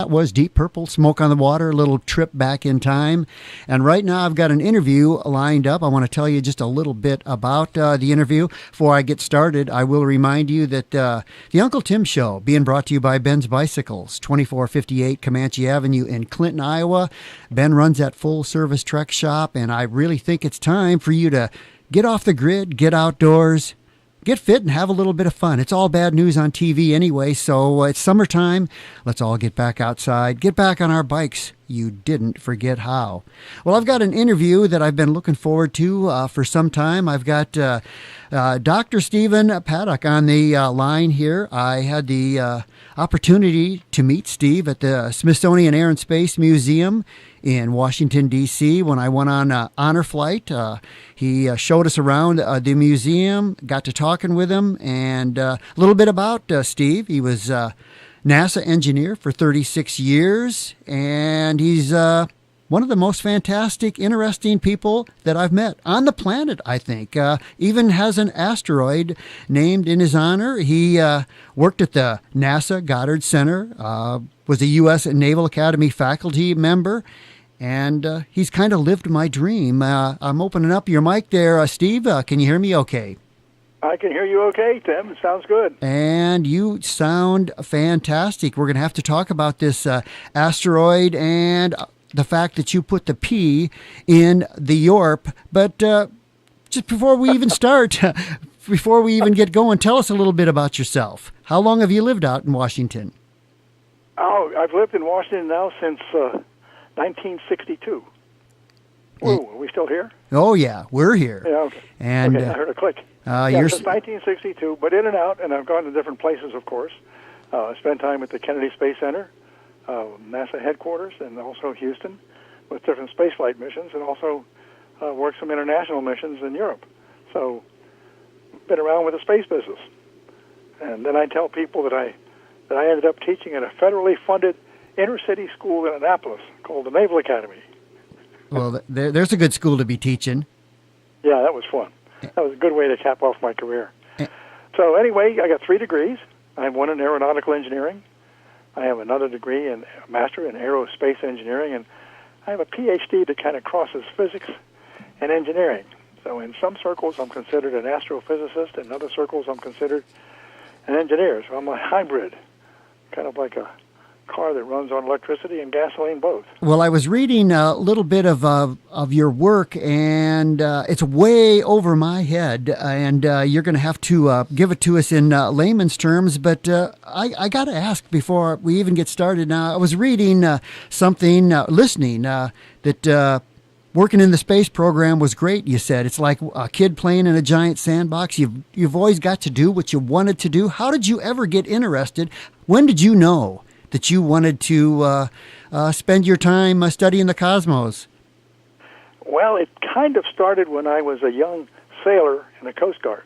That was Deep Purple, Smoke on the Water, a little trip back in time. And right now I've got an interview lined up. I want to tell you just a little bit about the interview. Before I get started, I will remind you that the Uncle Tim Show, being brought to you by Ben's Bicycles, 2458 Comanche Avenue in Clinton, Iowa. Ben runs that full-service truck shop, and I really think it's time for you to get off the grid, get outdoors, get fit and have a little bit of fun. It's all bad news on TV anyway, so it's summertime. Let's all get back outside, get back on our bikes. You didn't forget how. Well, I've got an interview that I've been looking forward to for some time. I've got Dr. Stephen Paddack on the line here. I had the opportunity to meet Steve at the Smithsonian Air and Space Museum in Washington, D.C. when I went on an honor flight. He showed us around the museum, got to talking with him, and a little bit about Steve. He was NASA engineer for 36 years, and he's one of the most fantastic, interesting people that I've met on the planet, I think. Even has an asteroid named in his honor. He worked at the NASA Goddard Center, was a U.S. Naval Academy faculty member, and he's kind of lived my dream. I'm opening up your mic there, Steve. Can you hear me okay? I can hear you okay, Tim. It sounds good. And you sound fantastic. We're going to have to talk about this asteroid and the fact that you put the P in the Yorp. But just before we even start, before we even get going, tell us a little bit about yourself. How long have you lived out in Washington? Oh, I've lived in Washington now since 1962. Whoa, are we still here? Oh, yeah, we're here. Yeah, okay. And, okay, I heard a click. Since 1962, but in and out, and I've gone to different places, of course. I spent time at the Kennedy Space Center, NASA headquarters, and also Houston with different spaceflight missions, and also worked some international missions in Europe. So, been around with the space business. And then I tell people that I ended up teaching at a federally funded inner-city school in Annapolis called the Naval Academy. Well, there's a good school to be teaching. Yeah, that was fun. That was a good way to cap off my career. So anyway, I got 3 degrees. I have one in aeronautical engineering. I have another degree in master in aerospace engineering, and I have a PhD that kind of crosses physics and engineering. So in some circles, I'm considered an astrophysicist. In other circles, I'm considered an engineer. So I'm a hybrid, kind of like a car that runs on electricity and gasoline both. Well, I was reading a little bit of your work, and it's way over my head, and you're going to have to give it to us in layman's terms, but I got to ask before we even get started. Now, I was reading listening, that working in the space program was great, you said. It's like a kid playing in a giant sandbox. You've always got to do what you wanted to do. How did you ever get interested? When did you know that you wanted to spend your time studying the cosmos? Well, it kind of started when I was a young sailor in the Coast Guard.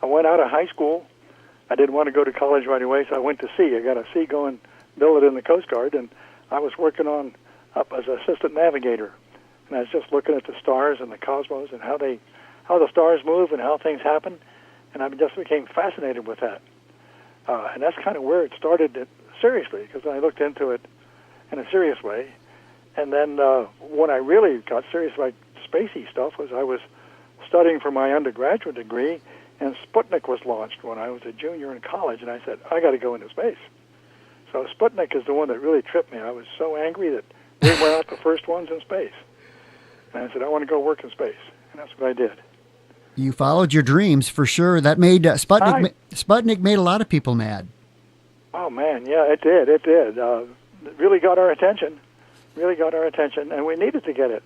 I went out of high school. I didn't want to go to college right away, so I went to sea. I got a seagoing billet in the Coast Guard, and I was working on up as an assistant navigator. And I was just looking at the stars and the cosmos and how the stars move and how things happen, and I just became fascinated with that. And that's kind of where it started seriously, because I looked into it in a serious way. And then when I really got serious about spacey stuff was I was studying for my undergraduate degree, and Sputnik was launched when I was a junior in college, and I said, I got to go into space. So Sputnik is the one that really tripped me. I was so angry that we were not the first ones in space. And I said, I want to go work in space, and that's what I did. You followed your dreams, for sure. That made Sputnik made a lot of people mad. Oh, man, yeah, it did. It did. It really got our attention, and we needed to get it.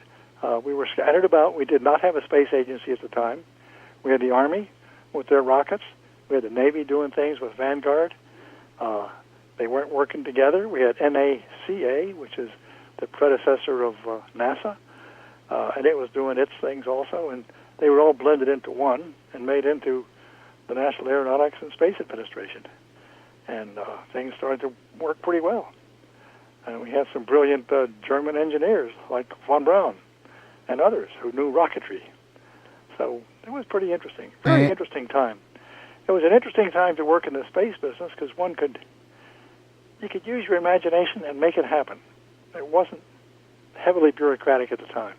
We were scattered about. We did not have a space agency at the time. We had the Army with their rockets. We had the Navy doing things with Vanguard. They weren't working together. We had NACA, which is the predecessor of NASA, and it was doing its things also, and they were all blended into one and made into the National Aeronautics and Space Administration. And things started to work pretty well. And we had some brilliant German engineers like von Braun and others who knew rocketry. So it was pretty interesting, very interesting time. It was an interesting time to work in the space business because one could you could use your imagination and make it happen. It wasn't heavily bureaucratic at the time.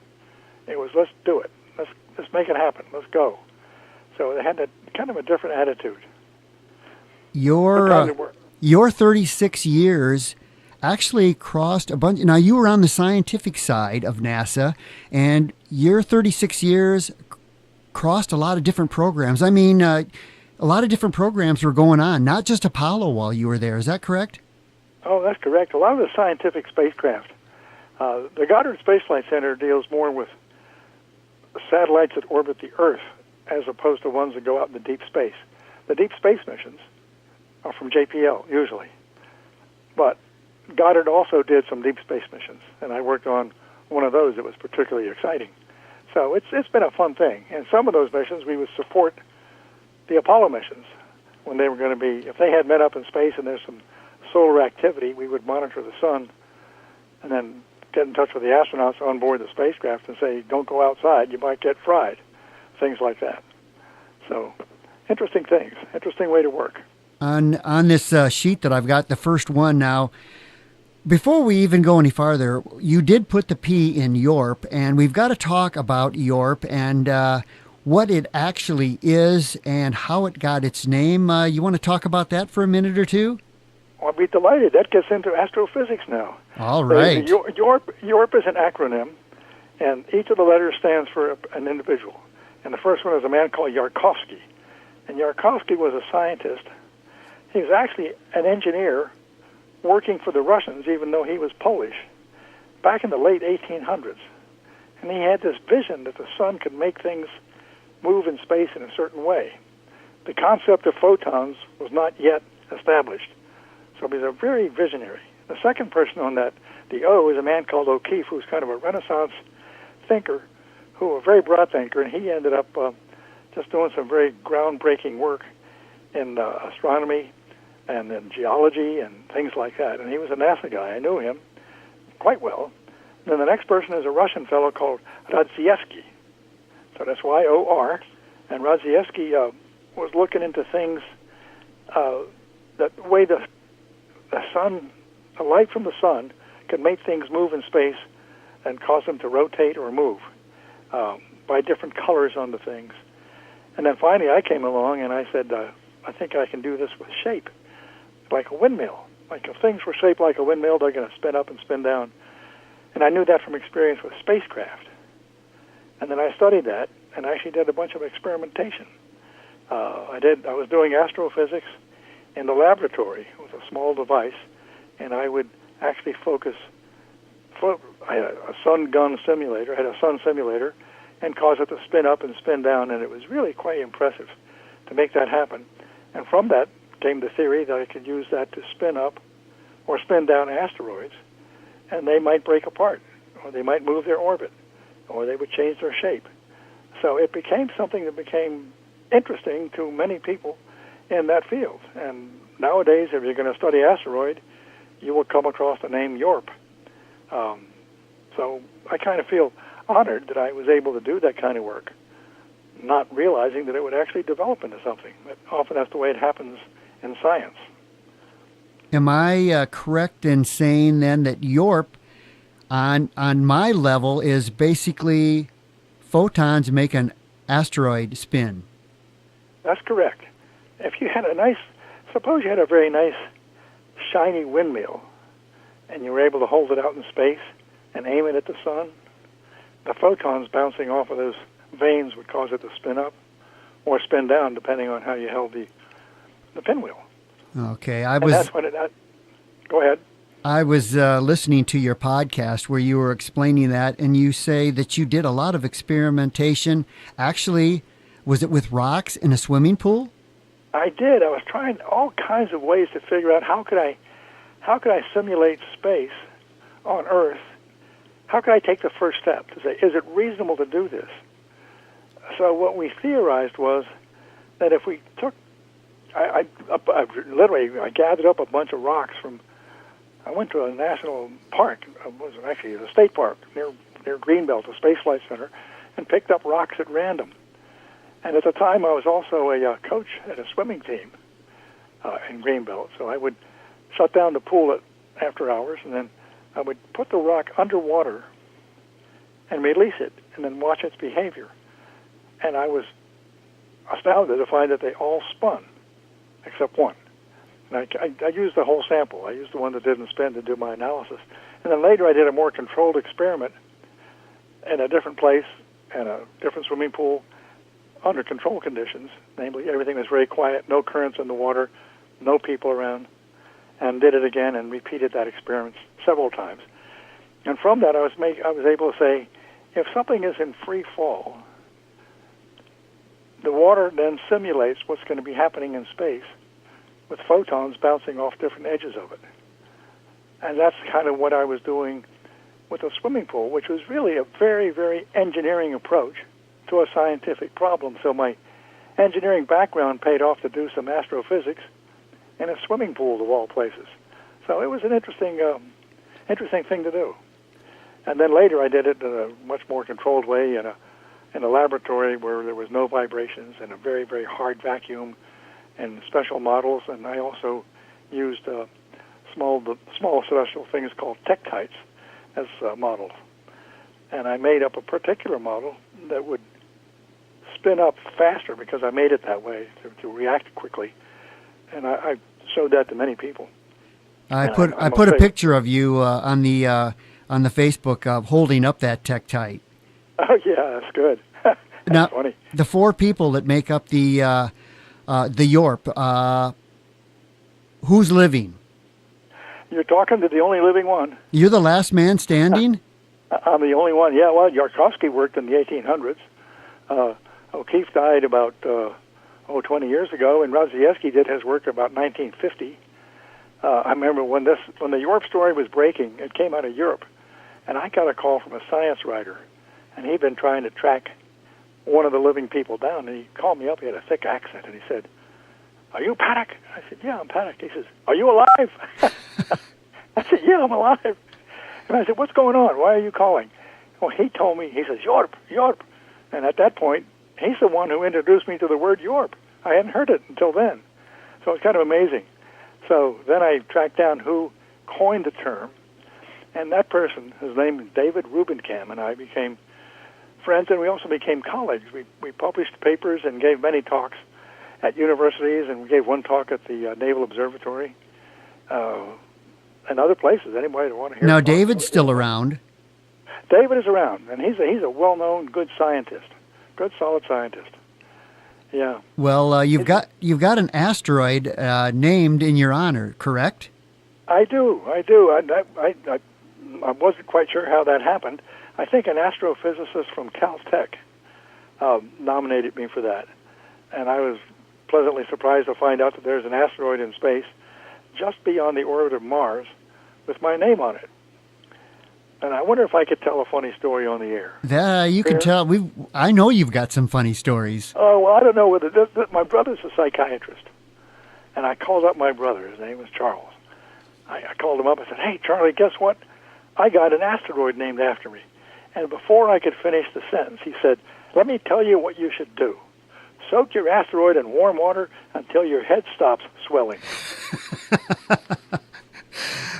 It was, let's do it. Let's make it happen. Let's go. So they had kind of a different attitude. Your 36 years actually crossed a bunch. Now, you were on the scientific side of NASA, and your 36 years crossed a lot of different programs. I mean, a lot of different programs were going on, not just Apollo while you were there. Is that correct? Oh, that's correct. A lot of the scientific spacecraft. The Goddard Space Flight Center deals more with satellites that orbit the Earth as opposed to ones that go out into deep space. The deep space missions are from JPL, usually. But Goddard also did some deep space missions, and I worked on one of those that was particularly exciting. So it's been a fun thing. And some of those missions, we would support the Apollo missions when they were going to be, if they had met up in space and there's some solar activity, we would monitor the sun and then get in touch with the astronauts on board the spacecraft and say, don't go outside, you might get fried, things like that. So interesting things, interesting way to work. On this sheet that I've got, the first one now, before we even go any farther, you did put the P in YORP, and we've got to talk about YORP and what it actually is and how it got its name. You want to talk about that for a minute or two? I'll be delighted. That gets into astrophysics now. All right. YORP is an acronym, and each of the letters stands for an individual. And the first one is a man called Yarkovsky. And Yarkovsky was a scientist. He was actually an engineer working for the Russians, even though he was Polish, back in the late 1800s. And he had this vision that the sun could make things move in space in a certain way. The concept of photons was not yet established. So he was a very visionary. The second person on that, the O, is a man called O'Keefe, who's kind of a Renaissance thinker, a very broad thinker, and he ended up just doing some very groundbreaking work in astronomy and in geology and things like that. And he was a NASA guy. I knew him quite well. And then the next person is a Russian fellow called Radzievsky. So that's Y-O-R. And Radzievsky was looking into things that the way the sun, the light from the sun, could make things move in space and cause them to rotate or move by different colors on the things. And then finally I came along and I said, I think I can do this with shape, like a windmill. Like if things were shaped like a windmill, they're going to spin up and spin down. And I knew that from experience with spacecraft. And then I studied that and actually did a bunch of experimentation. I was doing astrophysics in the laboratory with a small device, and I would actually focus. I had a sun simulator, and cause it to spin up and spin down, and it was really quite impressive to make that happen. And from that came the theory that I could use that to spin up or spin down asteroids, and they might break apart, or they might move their orbit, or they would change their shape. So it became something that became interesting to many people in that field. And nowadays, if you're going to study asteroid, you will come across the name YORP. So I kind of feel honored that I was able to do that kind of work, not realizing that it would actually develop into something. But often that's the way it happens in science. Am I correct in saying then that YORP, on my level, is basically photons make an asteroid spin? That's correct. If you had suppose you had a very nice, shiny windmill, and you were able to hold it out in space and aim it at the sun, the photons bouncing off of those vanes would cause it to spin up or spin down, depending on how you held the pinwheel. Okay, go ahead. I was listening to your podcast where you were explaining that, and you say that you did a lot of experimentation. Actually, was it with rocks in a swimming pool? I did. I was trying all kinds of ways to figure out how could I simulate space on Earth. How could I take the first step to say, is it reasonable to do this? So what we theorized was that if we took, I gathered up a bunch of rocks I went to a national park, it was actually a state park near Greenbelt, a Space Flight Center, and picked up rocks at random. And at the time, I was also a coach at a swimming team in Greenbelt, so I would shut down the pool after hours, and then I would put the rock underwater and release it, and then watch its behavior. And I was astounded to find that they all spun, except one. And I used the whole sample. I used the one that didn't spin to do my analysis. And then later I did a more controlled experiment in a different place, in a different swimming pool, under control conditions. Namely, everything was very quiet, no currents in the water, no people around, and did it again and repeated that experiment several times. And from that, I was able to say, if something is in free fall, the water then simulates what's going to be happening in space with photons bouncing off different edges of it. And that's kind of what I was doing with a swimming pool, which was really a very, very engineering approach to a scientific problem. So my engineering background paid off to do some astrophysics in a swimming pool of all places. So it was an interesting thing to do. And then later I did it in a much more controlled way in a laboratory where there was no vibrations and a very, very hard vacuum and special models. And I also used small celestial things called tektites as models. And I made up a particular model that would spin up faster because I made it that way to react quickly. And I showed that to many people. I put a picture of you on the Facebook holding up that tektite. Oh yeah, that's good. That's now, funny. The four people that make up the Yorp, who's living? You're talking to the only living one. You're the last man standing? I'm the only one. Yeah, well, Yarkovsky worked in the 1800s. O'Keefe died about 20 years ago, and Radzievsky did his work about 1950. I remember when the Yorp story was breaking, it came out of Europe, and I got a call from a science writer, and he'd been trying to track one of the living people down, and he called me up. He had a thick accent, and he said, "Are you Paddack?" I said, "Yeah, I'm Paddack." He says, "Are you alive?" I said, "Yeah, I'm alive." And I said, "What's going on? Why are you calling?" Well, he told me, he says, "Yorp, Yorp." And at that point, he's the one who introduced me to the word Yorp. I hadn't heard it until then. So it's kind of amazing. So then I tracked down who coined the term, and that person, his name is David Rubenkamp, and I became friends, and we also became colleagues. We published papers and gave many talks at universities, and we gave one talk at the Naval Observatory and other places. Anybody that want to hear. Now, David's still around. David is around, and he's a well-known, good scientist, good, solid scientist. Yeah. Well, you've got an asteroid named in your honor, correct? I do. I wasn't quite sure how that happened. I think an astrophysicist from Caltech nominated me for that, and I was pleasantly surprised to find out that there's an asteroid in space just beyond the orbit of Mars with my name on it. And I wonder if I could tell a funny story on the air. You can tell. I know you've got some funny stories. Oh, well, I don't know whether my brother's a psychiatrist, and I called up my brother. His name was Charles. I called him up and said, "Hey, Charlie, guess what? I got an asteroid named after me." And before I could finish the sentence, he said, "Let me tell you what you should do. Soak your asteroid in warm water until your head stops swelling."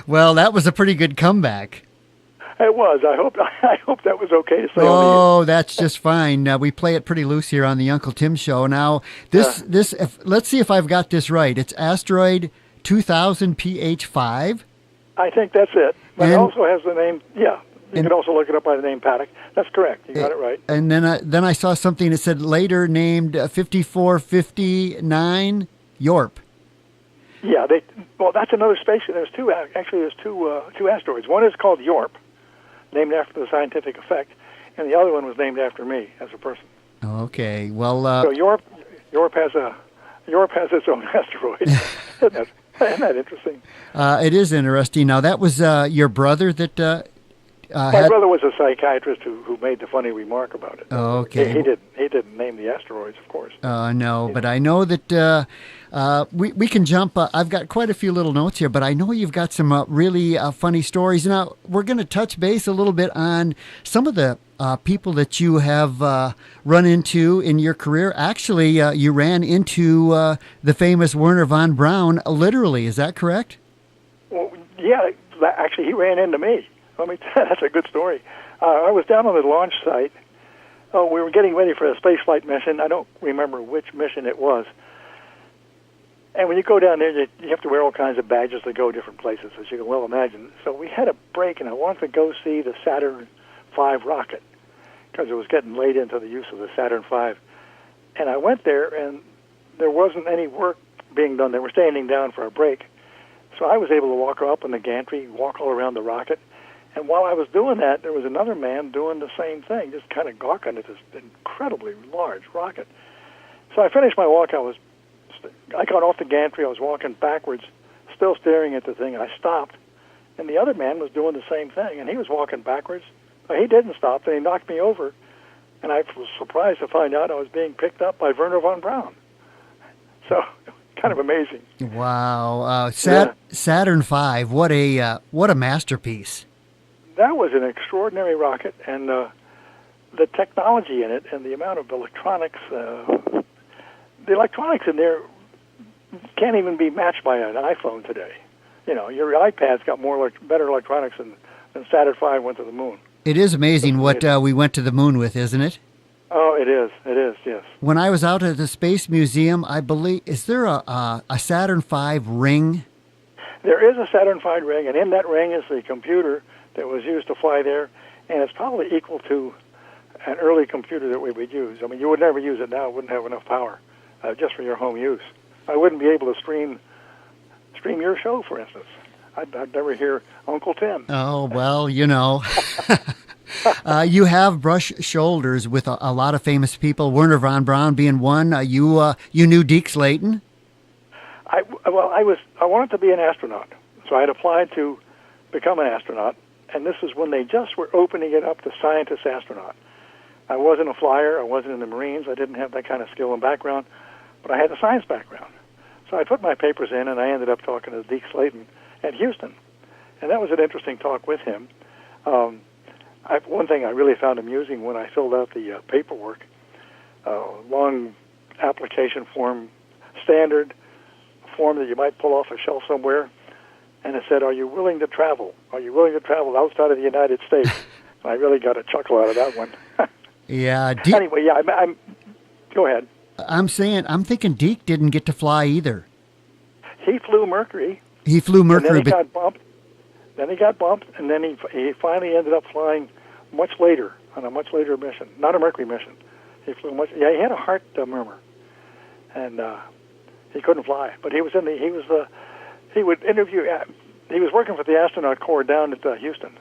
Well, that was a pretty good comeback. It was. I hope that was okay to say. Oh, that's just fine. We play it pretty loose here on the Uncle Tim Show. Now, let's see if I've got this right. It's asteroid 2000 PH5. I think that's it. But it also has the name. Yeah, you can also look it up by the name Paddack. That's correct. You got it right. And then I saw something that said later named 5459 Yorp. Yeah. That's another space. There's two asteroids. One is called Yorp, named after the scientific effect, and the other one was named after me as a person. Okay, well, so Yorp has its own asteroid. Isn't that interesting? It is interesting. Now, that was your brother that my brother was a psychiatrist who made the funny remark about it. Oh, okay. He didn't name the asteroids, of course. No, but I know that we can jump. I've got quite a few little notes here, but I know you've got some really funny stories. Now, we're going to touch base a little bit on some of the people that you have run into in your career. Actually, you ran into the famous Wernher von Braun, literally. Is that correct? Well, yeah, actually, he ran into me. That's a good story. I was down on the launch site. Oh, we were getting ready for a spaceflight mission. I don't remember which mission it was. And when you go down there, you have to wear all kinds of badges to go different places, as you can well imagine. So we had a break, and I wanted to go see the Saturn V rocket because it was getting late into the use of the Saturn V. And I went there, and there wasn't any work being done. They were standing down for a break. So I was able to walk up in the gantry, walk all around the rocket. And while I was doing that, there was another man doing the same thing, just kind of gawking at this incredibly large rocket. So I finished my walk. I got off the gantry. I was walking backwards, still staring at the thing. I stopped, and the other man was doing the same thing, and he was walking backwards. But he didn't stop, and he knocked me over. And I was surprised to find out I was being picked up by Wernher von Braun. So, kind of amazing. Wow, Saturn V, what a masterpiece. That was an extraordinary rocket, and the technology in it, and the amount of electronics. The electronics in there can't even be matched by an iPhone today. You know, your iPad's got better electronics than Saturn V went to the moon. It is amazing what we went to the moon with, isn't it? Oh, it is. It is, yes. When I was out at the Space Museum, I believe, is there a Saturn V ring? There is a Saturn V ring, and in that ring is the computer that was used to fly there, and it's probably equal to an early computer that we would use. I mean, you would never use it now. It wouldn't have enough power just for your home use. I wouldn't be able to stream your show, for instance. I'd never hear Uncle Tim. Oh, well, you know. You have brushed shoulders with a lot of famous people, Wernher von Braun being one. You knew Deke Slayton? I wanted to be an astronaut, so I had applied to become an astronaut, and this is when they just were opening it up to scientist astronaut. I wasn't a flyer. I wasn't in the Marines. I didn't have that kind of skill and background, but I had a science background. So I put my papers in, and I ended up talking to Deke Slayton at Houston, and that was an interesting talk with him. One thing I really found amusing when I filled out the paperwork, long application form, standard form that you might pull off a shelf somewhere, and it said, "Are you willing to travel? Are you willing to travel outside of the United States?" I really got a chuckle out of that one. Yeah. Anyway, yeah, I'm go ahead. I'm thinking Deke didn't get to fly either. He flew Mercury. He flew Mercury, and then he got bumped. Then he got bumped, and then he finally ended up flying much later on a much later mission, not a Mercury mission. He flew much. Yeah, he had a heart murmur, and he couldn't fly. But he was he would interview. He was working for the astronaut corps down at Houston,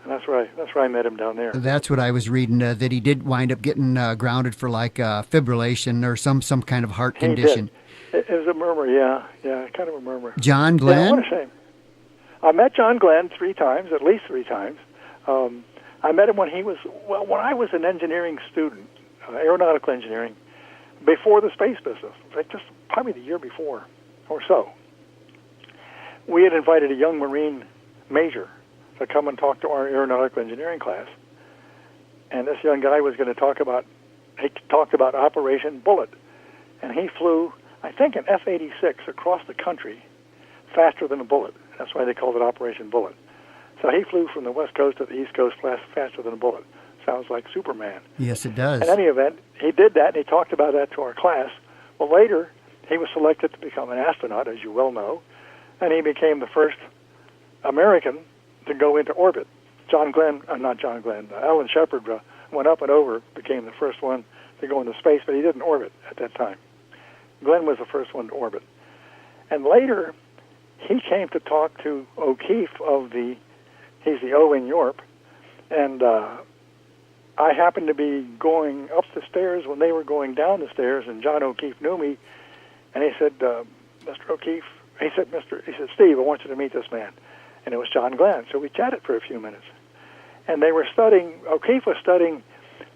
and that's where I met him down there. That's what I was reading. That he did wind up getting grounded for like fibrillation or some kind of heart condition. He did. It was a murmur. Yeah, kind of a murmur. John Glenn. Yeah, what a shame. I met John Glenn at least three times. I met him when I was an engineering student, aeronautical engineering, before the space business, like just probably the year before or so. We had invited a young Marine major to come and talk to our aeronautical engineering class. And this young guy was going to talked about Operation Bullet. And he flew, I think, an F-86 across the country faster than a bullet. That's why they called it Operation Bullet. So he flew from the West Coast to the East Coast faster than a bullet. Sounds like Superman. Yes, it does. In any event, he did that, and he talked about that to our class. Well, later, he was selected to become an astronaut, as you well know, and he became the first American to go into orbit. Alan Shepard went up and over, became the first one to go into space, but he didn't orbit at that time. Glenn was the first one to orbit. And later, he came to talk to O'Keefe he's the O in Yorp, and I happened to be going up the stairs when they were going down the stairs, and John O'Keefe knew me, and he said, Mr. O'Keefe, he said, Steve, I want you to meet this man. And it was John Glenn. So we chatted for a few minutes. And O'Keefe was studying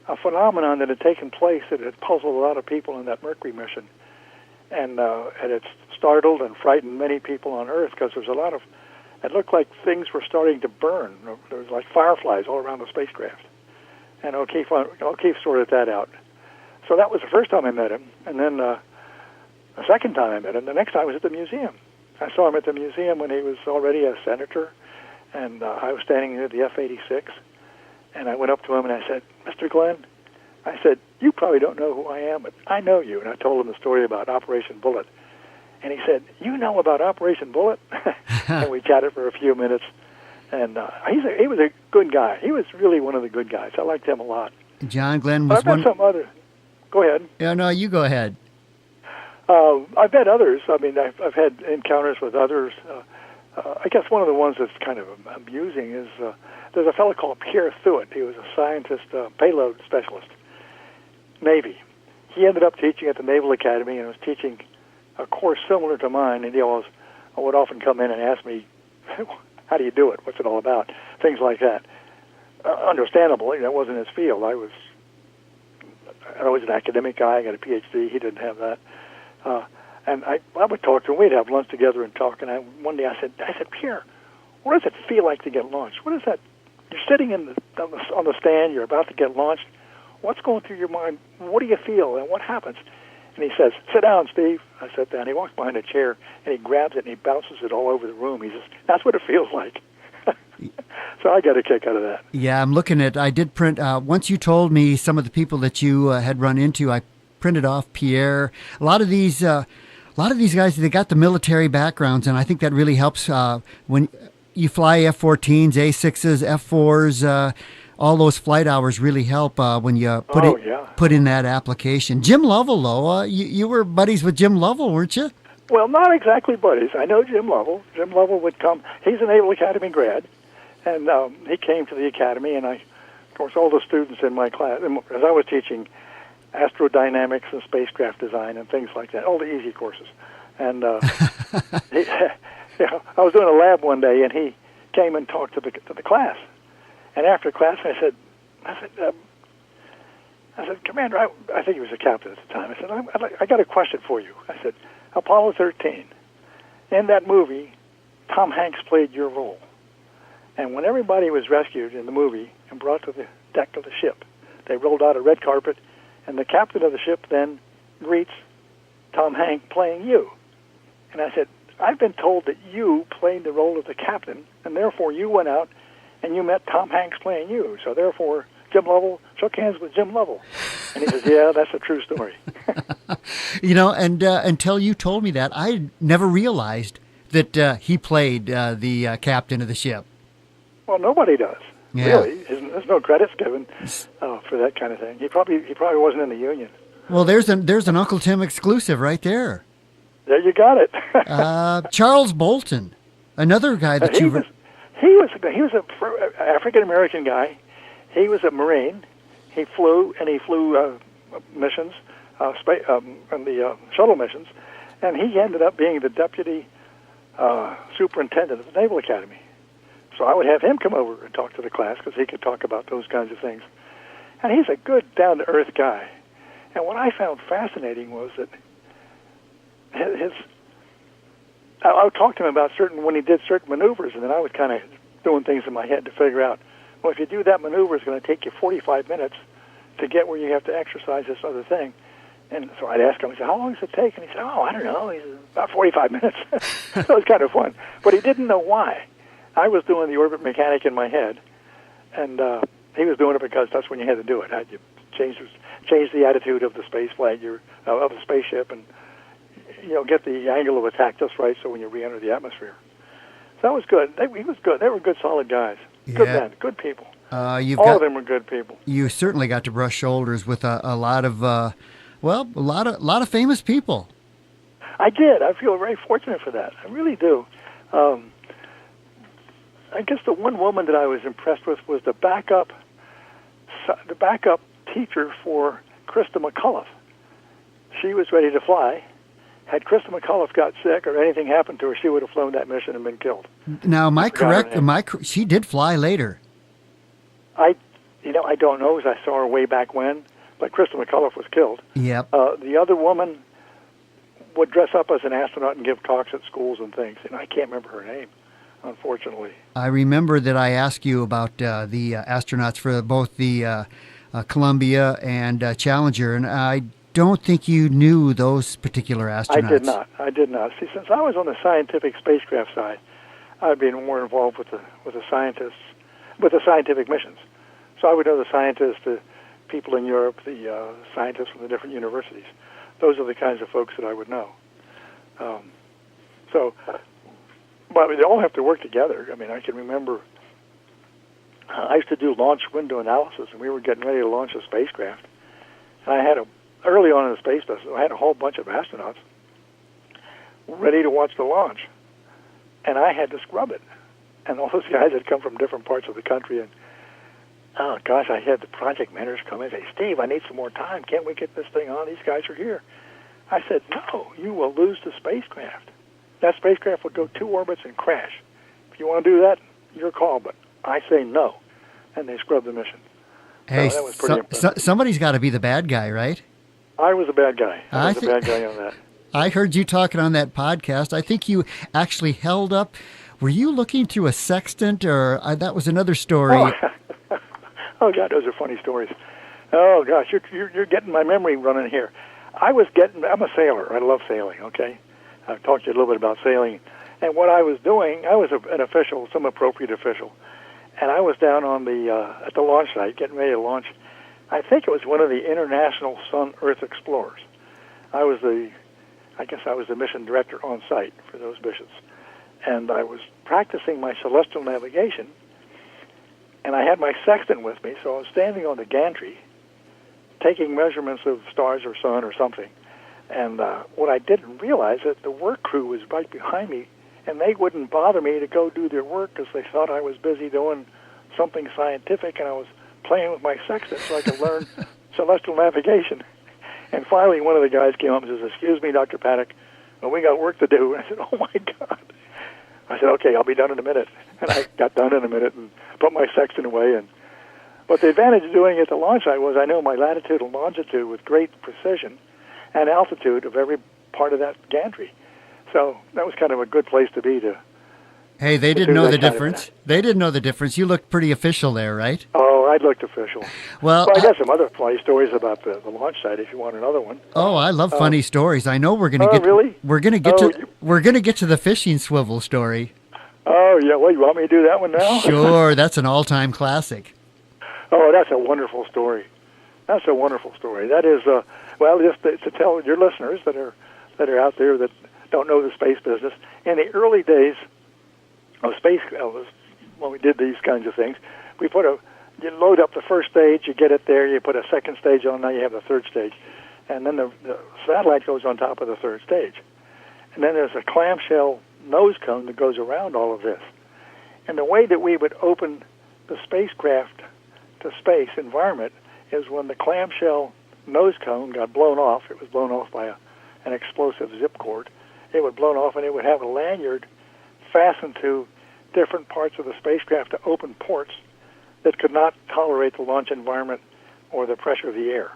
a phenomenon that had taken place that had puzzled a lot of people on that Mercury mission. And it startled and frightened many people on Earth because there was it looked like things were starting to burn. There was like fireflies all around the spacecraft. And O'Keefe sorted that out. So that was the first time I met him. And then the second time I met him, the next time I was at the museum. I saw him at the museum when he was already a senator, and I was standing near the F-86, and I went up to him and I said, "Mr. Glenn," I said, "you probably don't know who I am, but I know you." And I told him the story about Operation Bullet. And he said, "You know about Operation Bullet?" And we chatted for a few minutes. And he was a good guy. He was really one of the good guys. I liked him a lot. John Glenn was I've met some other. Go ahead. Yeah, no, you go ahead. I've met others. I mean, I've had encounters with others. I guess one of the ones that's kind of amusing is there's a fellow called Pierre Thuot. He was a scientist, payload specialist, Navy. He ended up teaching at the Naval Academy and was teaching a course similar to mine. And he would often come in and ask me, "How do you do it? What's it all about?" Things like that. Understandable. That wasn't his field. I was an academic guy. I got a PhD. He didn't have that. And I would talk to him. We'd have lunch together and talk. And one day I said, "Pierre, what does it feel like to get launched? What is that? You're sitting on the stand. You're about to get launched. What's going through your mind? What do you feel? And what happens?" And he says, "Sit down, Steve." I sat down. He walks behind a chair, and he grabs it, and he bounces it all over the room. He says, "That's what it feels like." So I got a kick out of that. Yeah, I'm looking at, I did print, once you told me some of the people that you had run into, I printed off Pierre. A lot of these guys, they got the military backgrounds, and I think that really helps when you fly F-14s, A-6s, F-4s, all those flight hours really help when you put in that application. Jim Lovell, though, you were buddies with Jim Lovell, weren't you? Well, not exactly buddies. I know Jim Lovell. Jim Lovell would come. He's a Naval Academy grad, and he came to the academy, and of course, all the students in my class, as I was teaching astrodynamics and spacecraft design and things like that, all the easy courses. And I was doing a lab one day, and he came and talked to the class. And after class, I said, "Commander," I think he was a captain at the time. I said, I got a question for you. I said, "Apollo 13, in that movie, Tom Hanks played your role. And when everybody was rescued in the movie and brought to the deck of the ship, they rolled out a red carpet, and the captain of the ship then greets Tom Hanks playing you." And I said, "I've been told that you played the role of the captain, and therefore you went out and you met Tom Hanks playing you. So therefore, Jim Lovell shook hands with Jim Lovell." And he says, "Yeah, that's a true story." And until you told me that, I never realized that he played the captain of the ship. Well, nobody does. Yeah. Really. There's no credits given for that kind of thing. He probably wasn't in the Union. Well, there's an Uncle Tim exclusive right there. There you got it. Charles Bolton, another guy that he was an African American guy. He was a Marine. He flew missions, and the shuttle missions, and he ended up being the deputy superintendent of the Naval Academy. So I would have him come over and talk to the class because he could talk about those kinds of things. And he's a good, down-to-earth guy. And what I found fascinating was that I would talk to him about when he did certain maneuvers, and then I was kind of doing things in my head to figure out, well, if you do that maneuver, it's going to take you 45 minutes to get where you have to exercise this other thing. And so I'd ask him, I said, "How long does it take?" And he said, "Oh, I don't know. He said, about 45 minutes. So it was kind of fun. But he didn't know why. I was doing the orbit mechanic in my head, and he was doing it because that's when you had to do it. You change the attitude of the space flight, of the spaceship, and get the angle of attack just right so when you re-enter the atmosphere. So that was good. He was good. They were good, solid guys. Good men, good people. All of them were good people. You certainly got to brush shoulders with a lot of, a lot of famous people. I did. I feel very fortunate for that. I really do. I guess the one woman that I was impressed with was the backup teacher for Krista McCullough. She was ready to fly. Had Krista McCullough got sick or anything happened to her, she would have flown that mission and been killed. Now, am I correct? She did fly later. I don't know, because I saw her way back when, but Krista McCullough was killed. Yep. The other woman would dress up as an astronaut and give talks at schools and things, and I can't remember her name, unfortunately. I remember that I asked you about the astronauts for both the Columbia and Challenger, and I don't think you knew those particular astronauts. I did not. I did not. See, since I was on the scientific spacecraft side, I'd been more involved with the scientists, with the scientific missions. So I would know the scientists, the people in Europe, the scientists from the different universities. Those are the kinds of folks that I would know. But they all have to work together. I mean, I can remember I used to do launch window analysis, and we were getting ready to launch a spacecraft. And I had early on in the space business, I had a whole bunch of astronauts ready to watch the launch, and I had to scrub it. And all those guys had come from different parts of the country, and oh gosh, I had the project managers come in and say, "Steve, I need some more time. Can't we get this thing on? These guys are here." I said, "No, you will lose the spacecraft. That spacecraft will go 2 orbits and crash. If you want to do that, your call, but I say no." And they scrubbed the mission. Hey, so that was pretty impressive. Somebody's got to be the bad guy, right? I was a bad guy. I was a bad guy on that. I heard you talking on that podcast. I think you actually held up. Were you looking through a sextant, or that was another story? Oh God, those are funny stories. Oh gosh, you're getting my memory running here. I'm a sailor. I love sailing. Okay, I've talked to you a little bit about sailing, and what I was doing, I was an official, some appropriate official, and I was down on at the launch site getting ready to launch. I think it was one of the International Sun-Earth Explorers. I guess I was the mission director on site for those missions, and I was practicing my celestial navigation. And I had my sextant with me, so I was standing on the gantry, taking measurements of stars or sun or something. And what I didn't realize is that the work crew was right behind me, and they wouldn't bother me to go do their work because they thought I was busy doing something scientific, and I was playing with my sextant so I could learn celestial navigation. And finally, one of the guys came up and says, "Excuse me, Dr. Paddack, well, we got work to do." And I said, "Oh, my God." I said, "Okay, I'll be done in a minute." And I got done in a minute and put my sextant away. But the advantage of doing it at the launch site was I know my latitude and longitude with great precision and altitude of every part of that gantry. So that was kind of a good place to be. Hey, they didn't know the difference. They didn't know the difference. You looked pretty official there, right? Oh, I looked official. Well, I got some other funny stories about the launch site if you want another one. Oh, I love funny stories. I know we're going to get. Really? We're going to get to the fishing swivel story. Oh, yeah. Well, you want me to do that one now? Sure. That's an all-time classic. Oh, that's a wonderful story. That's a wonderful story. That is, just to tell your listeners that are out there that don't know the space business, in the early days of space, when we did these kinds of things, you load up the first stage, you get it there, you put a second stage on, now you have the third stage. And then the satellite goes on top of the third stage. And then there's a clamshell nose cone that goes around all of this. And the way that we would open the spacecraft to space environment is when the clamshell nose cone got blown off. It was blown off by an explosive zip cord. It would blown off, and it would have a lanyard fastened to different parts of the spacecraft to open ports that could not tolerate the launch environment or the pressure of the air.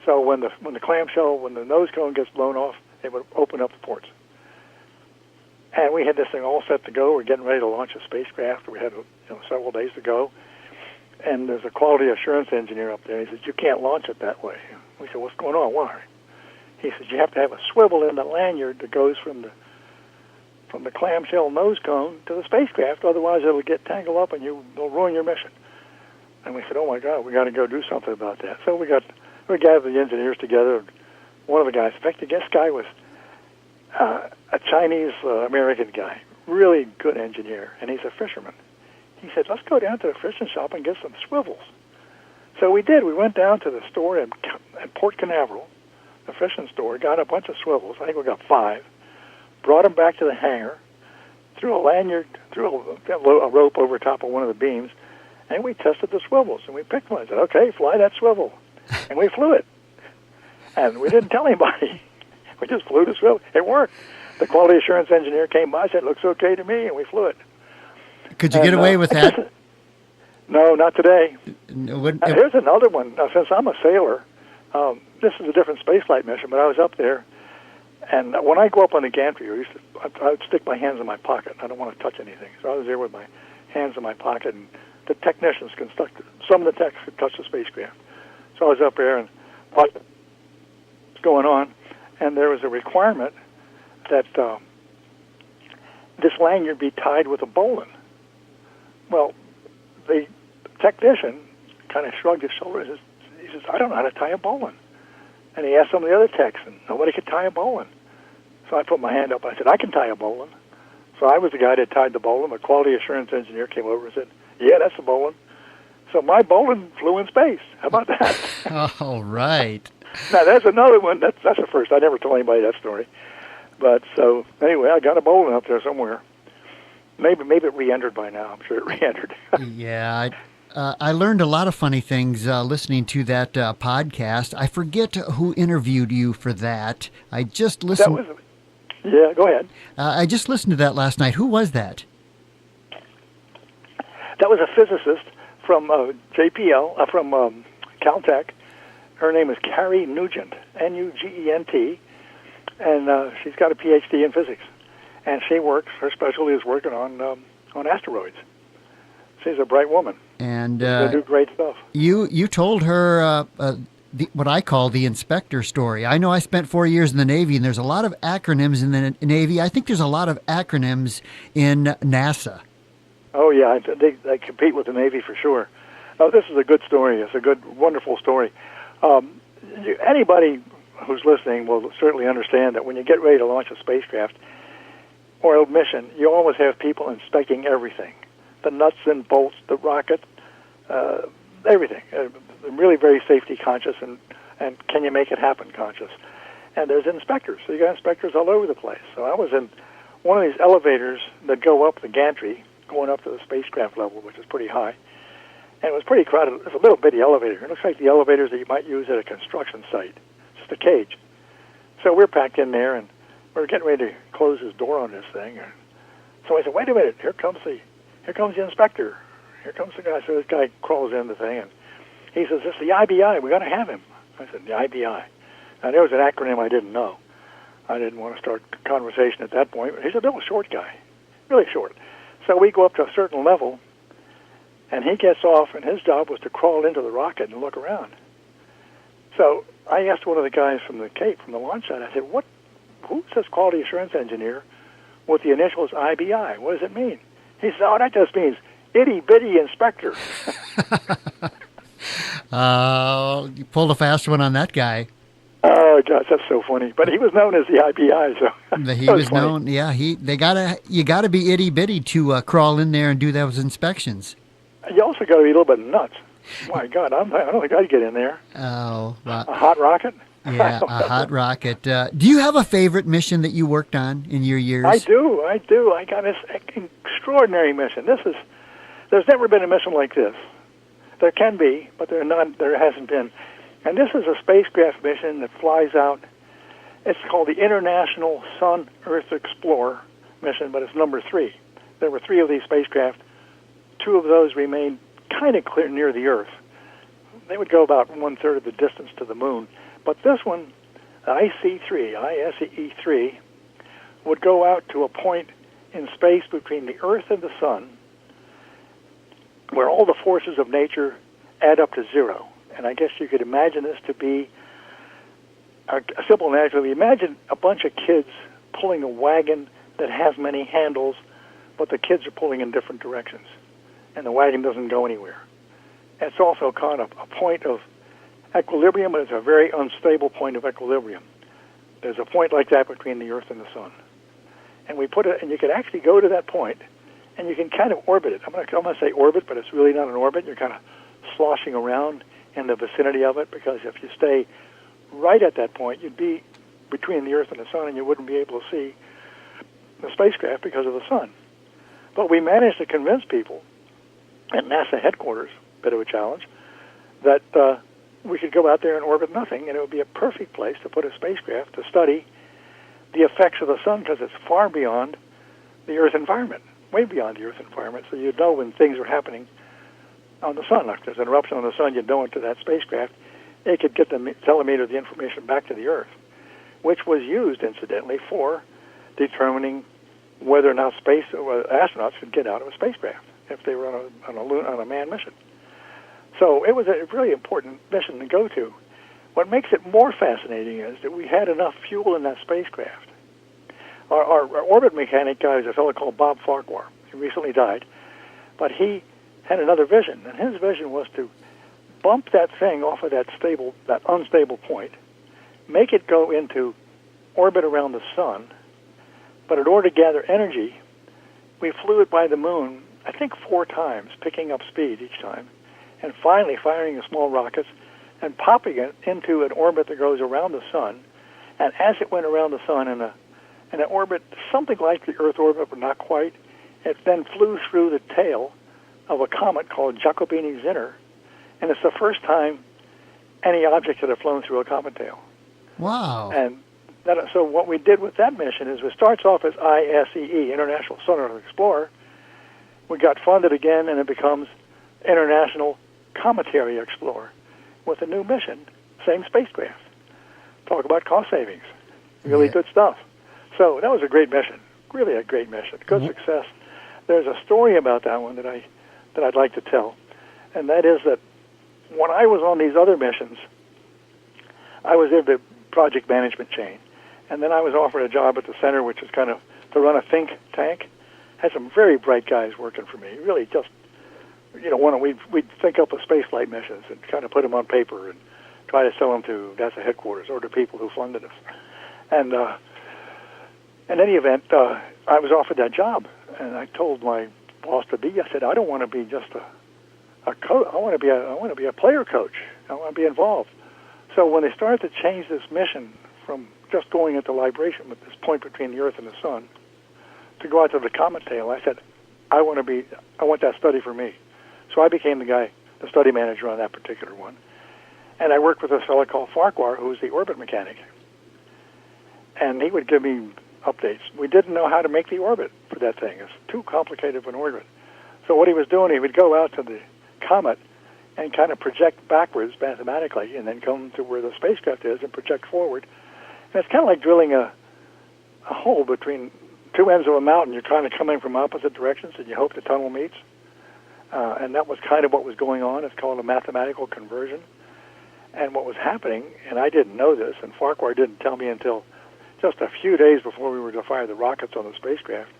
So when the nose cone gets blown off, it would open up the ports. And we had this thing all set to go. We're getting ready to launch a spacecraft. We had several days to go. And there's a quality assurance engineer up there. He says, "You can't launch it that way." We said, "What's going on? Why?" He says, "You have to have a swivel in the lanyard that goes from the clamshell nose cone to the spacecraft. Otherwise, it'll get tangled up and it'll ruin your mission." And we said, "Oh my God, we got to go do something about that." So we gathered the engineers together. One of the guys, in fact, this guy was a Chinese American guy, really good engineer, and he's a fisherman. He said, "Let's go down to the fishing shop and get some swivels." So we did. We went down to the store at Port Canaveral, the fishing store, got a bunch of swivels. I think we got 5. Brought them back to the hangar, threw a lanyard, a rope over top of one of the beams, and we tested the swivels. And we picked one. I said, "Okay, fly that swivel." And we flew it. And we didn't tell anybody. We just flew the swivel. It worked. The quality assurance engineer came by, said, "Looks okay to me," and we flew it. Could you get away with that? No, not today. Here's another one. Now, since I'm a sailor, this is a different spaceflight mission, but I was up there, and when I go up on the gantry, I would stick my hands in my pocket. I don't want to touch anything. So I was there with my hands in my pocket, and the technicians some of the techs could touch the spacecraft. So I was up there and going on, and there was a requirement that this lanyard be tied with a bowline. Well, the technician kind of shrugged his shoulders. He says, I don't know how to tie a bowline. And he asked some of the other techs, and nobody could tie a bowline. So I put my hand up. I said, I can tie a bowline. So I was the guy that tied the bowline. The quality assurance engineer came over and said, yeah, that's the bowline. So my bowline flew in space. How about that? All right. Now, there's another one. That's the first. I never told anybody that story. But so, anyway, I got a bowline up there somewhere. Maybe it re-entered by now. I'm sure it re-entered. Yeah, I learned a lot of funny things listening to that podcast. I forget who interviewed you for that. I just listened. Yeah, go ahead. I just listened to that last night. Who was that? That was a physicist from JPL, from Caltech. Her name is Carrie Nugent, N-U-G-E-N-T, and she's got a PhD in physics. And her specialty is working on asteroids. She's a bright woman. And they do great stuff. You told her what I call the inspector story. I know I spent 4 years in the Navy, and there's a lot of acronyms in the Navy. I think there's a lot of acronyms in NASA. Oh, yeah. They compete with the Navy for sure. Oh, this is a good story. It's a good, wonderful story. Anybody who's listening will certainly understand that when you get ready to launch a spacecraft or a mission, you always have people inspecting everything. The nuts and bolts, the rocket, everything. They're really very safety conscious and can you make it happen conscious. And there's inspectors. So you got inspectors all over the place. So I was in one of these elevators that go up the gantry, going up to the spacecraft level, which is pretty high. And it was pretty crowded. It's a little bitty elevator. It looks like the elevators that you might use at a construction site. Just a cage. So we're packed in there, and we're getting ready to close this door on this thing. So I said, wait a minute, here comes the inspector. Here comes the guy. So this guy crawls in the thing, and he says, this is the IBI. We got to have him. I said, the IBI. Now, there was an acronym I didn't know. I didn't want to start a conversation at that point. He's a little short guy, really short. So we go up to a certain level, and he gets off, and his job was to crawl into the rocket and look around. So I asked one of the guys from the Cape, from the launch site, I said, who says quality assurance engineer with the initials IBI? What does it mean? He said, oh, that just means itty-bitty inspector. You pulled a fast one on that guy. Oh, gosh, that's so funny. But he was known as the IBI, so he was known. Yeah, you gotta be itty-bitty to crawl in there and do those inspections. You also got to be a little bit nuts. My God, I don't think I'd get in there. Oh, wow. A hot rocket? Yeah, a hot rocket. Do you have a favorite mission that you worked on in your years? I do. I got this extraordinary mission. There's never been a mission like this. There can be, but there hasn't been. And this is a spacecraft mission that flies out. It's called the International Sun-Earth Explorer mission, but it's number 3. There were 3 of these spacecraft. 2 of those remained kind of clear near the Earth. They would go about 1/3 of the distance to the Moon. But this one, IC3, ISE-3, would go out to a point in space between the Earth and the Sun where all the forces of nature add up to 0. And I guess you could imagine this to be a simple analogy. Imagine a bunch of kids pulling a wagon that has many handles, but the kids are pulling in different directions, and the wagon doesn't go anywhere. It's also kind of a point of equilibrium, but it's a very unstable point of equilibrium. There's a point like that between the Earth and the Sun. And we put it, and you can actually go to that point, and you can kind of orbit it. I'm going to say orbit, but it's really not an orbit. You're kind of sloshing around in the vicinity of it, because if you stay right at that point, you'd be between the Earth and the Sun, and you wouldn't be able to see the spacecraft because of the Sun. But we managed to convince people at NASA headquarters, bit of a challenge, that we could go out there and orbit nothing, and it would be a perfect place to put a spacecraft to study the effects of the Sun, because it's far beyond the Earth environment, way beyond the Earth environment, so you'd know when things are happening on the Sun. If there's an eruption on the Sun, you'd know it to that spacecraft. It could get the telemeter the information back to the Earth, which was used, incidentally, for determining whether or not astronauts could get out of a spacecraft if they were on a manned mission. So it was a really important mission to go to. what makes it more fascinating is that we had enough fuel in that spacecraft. Our orbit mechanic guy is a fellow called Bob Farquhar. He recently died, but he had another vision, and his vision was to bump that thing off of that unstable point, make it go into orbit around the sun, but in order to gather energy, we flew it by the moon, I think 4 times, picking up speed each time, and finally firing the small rockets and popping it into an orbit that goes around the sun. And as it went around the sun in an orbit something like the Earth orbit, but not quite, it then flew through the tail of a comet called Giacobini-Zinner, and it's the first time any object had flown through a comet tail. Wow. And so what we did with that mission is it starts off as ISEE, International Solar Explorer. We got funded again, and it becomes International Cometary Explorer with a new mission, same spacecraft. Talk about cost savings. Really good stuff. So that was a great mission, really a great mission, good success. There's a story about that one that I'd like to tell, and that is that when I was on these other missions, I was in the project management chain, and then I was offered a job at the center, which is kind of to run a think tank. Had some very bright guys working for me, really just, we'd think up a space flight missions and kind of put them on paper and try to sell them to NASA headquarters or to people who funded us. And in any event, I was offered that job, and I told my boss to be. I said, I don't want to be just a coach. I want to be a player coach. I want to be involved. So when they started to change this mission from just going into libration with this point between the Earth and the Sun to go out to the comet tail, I said, I want that study for me. So I became the study manager on that particular one. And I worked with a fellow called Farquhar, who was the orbit mechanic. And he would give me updates. We didn't know how to make the orbit for that thing. It's too complicated of an orbit. So what he was doing, he would go out to the comet and kind of project backwards mathematically and then come to where the spacecraft is and project forward. And it's kind of like drilling a hole between 2 ends of a mountain. You're kind of coming from opposite directions, and you hope the tunnel meets. And that was kind of what was going on. It's called a mathematical conversion. And what was happening, and I didn't know this, and Farquhar didn't tell me until just a few days before we were to fire the rockets on the spacecraft,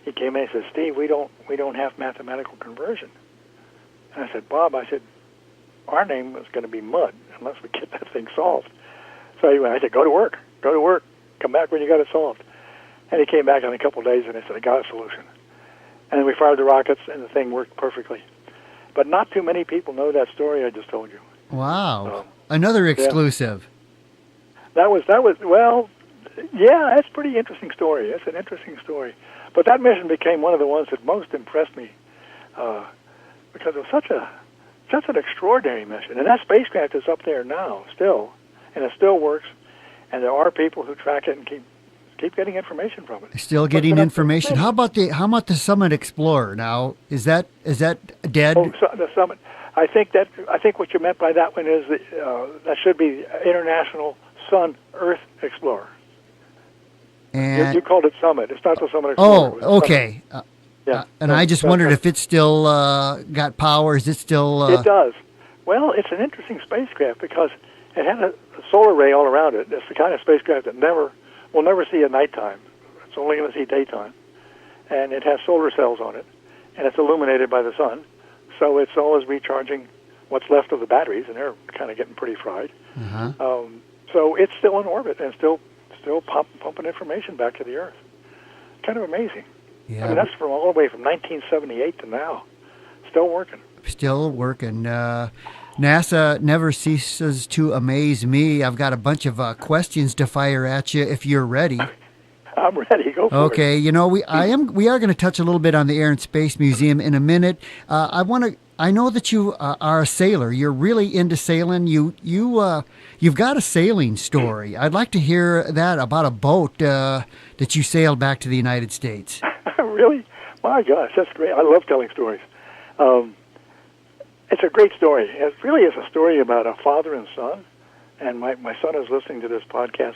he came in and said, Steve, we don't have mathematical conversion. And I said, Bob, our name is going to be mud unless we get that thing solved. So anyway, I said, go to work, come back when you got it solved. And he came back in a couple of days, and I said, I got a solution. And then we fired the rockets, and the thing worked perfectly. But not too many people know that story I just told you. Wow. Another exclusive. Yeah. That was, well, yeah, that's a pretty interesting story. It's an interesting story. But that mission became one of the ones that most impressed me because it was such an extraordinary mission. And that spacecraft is up there now still, and it still works. And there are people who track it and keep getting information from it. Still getting information. How about the Summit Explorer? Now, is that dead? Oh, so the Summit. I think what you meant by that one is that should be International Sun Earth Explorer. And you called it Summit. It's not the Summit Explorer. Oh, okay. Yeah. And I just wondered if it still got power. Is it still? It does. Well, it's an interesting spacecraft because it had a solar array all around it. It's the kind of spacecraft that will never see at nighttime. It's only going to see daytime. And it has solar cells on it, and it's illuminated by the sun. So it's always recharging what's left of the batteries, and they're kind of getting pretty fried. Uh-huh. So it's still in orbit and still pumping information back to the Earth. Kind of amazing. Yeah. I mean, that's from all the way from 1978 to now. Still working. Still working. NASA never ceases to amaze me. I've got a bunch of questions to fire at you if you're ready. I'm ready. Go for it. Okay. You know, we are going to touch a little bit on the Air and Space Museum in a minute. I know that you are a sailor. You're really into sailing. You've got a sailing story. I'd like to hear that about a boat that you sailed back to the United States. Really? My gosh, that's great. I love telling stories. It's a great story. It really is a story about a father and son. And my son is listening to this podcast.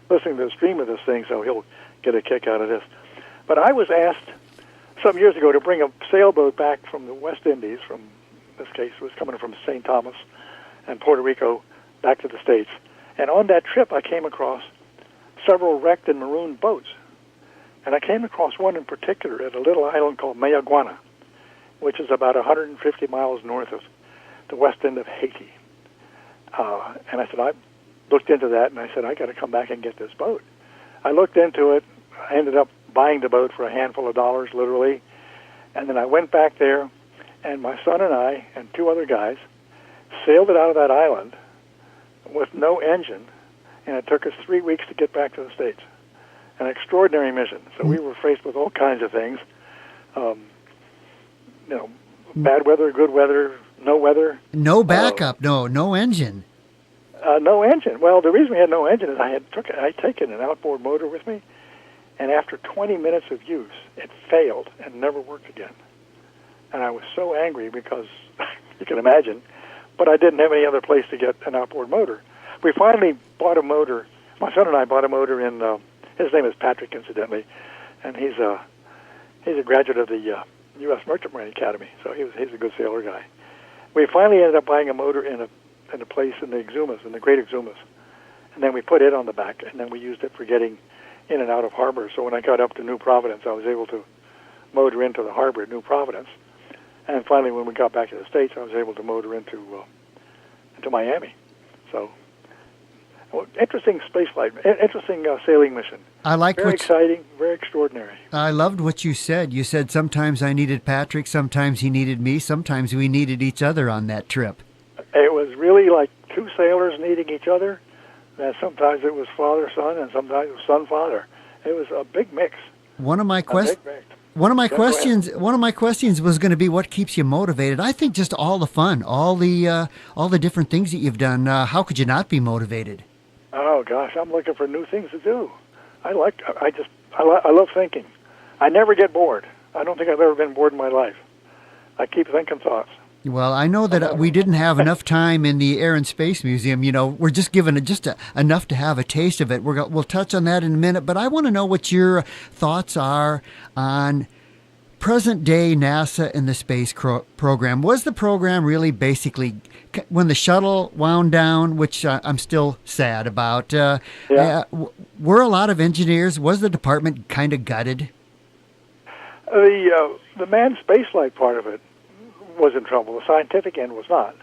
Listening to the stream of this thing, so he'll get a kick out of this. But I was asked some years ago to bring a sailboat back from the West Indies. From this case, it was coming from St. Thomas, and Puerto Rico back to the States. And on that trip, I came across several wrecked and marooned boats. And I came across one in particular at a little island called Mayaguana, which is about 150 miles north of the west end of Haiti. And I said, I looked into that, and I said, I got to come back and get this boat. I looked into it. I ended up buying the boat for a handful of dollars, literally. And then I went back there, and my son and I and two other guys sailed it out of that island with no engine, and it took us 3 weeks to get back to the States. An extraordinary mission. So we were faced with all kinds of things. Bad weather, good weather, no weather. No backup, no engine. No engine. Well, the reason we had no engine is I'd taken an outboard motor with me, and after 20 minutes of use, it failed and never worked again. And I was so angry because, you can imagine, but I didn't have any other place to get an outboard motor. We finally bought a motor. My son and I bought a motor in, his name is Paddack, incidentally, and he's a graduate of the U.S. Merchant Marine Academy, so he's a good sailor guy. We finally ended up buying a motor in a place in the Exumas, in the Great Exumas, and then we put it on the back, and then we used it for getting in and out of harbor. So when I got up to New Providence, I was able to motor into the harbor at New Providence, and finally when we got back to the States, I was able to motor into Miami. So, interesting space flight, interesting sailing mission. I like very exciting, very extraordinary. I loved what you said. You said sometimes I needed Patrick, sometimes he needed me, sometimes we needed each other on that trip. It was really like two sailors needing each other. And sometimes it was father-son, and sometimes it was son-father. It was a big mix. One of my questions was going to be what keeps you motivated. I think just all the fun, all the different things that you've done. How could you not be motivated? Oh gosh, I'm looking for new things to do. I love thinking. I never get bored. I don't think I've ever been bored in my life. I keep thinking thoughts. Well, I know that we didn't have enough time in the Air and Space Museum. You know, we're just given enough to have a taste of it. We'll touch on that in a minute, but I want to know what your thoughts are on present-day NASA and the space program. Was the program really basically, when the shuttle wound down, which I'm still sad about, were a lot of engineers, was the department kind of gutted? The manned spaceflight part of it was in trouble. The scientific end was not.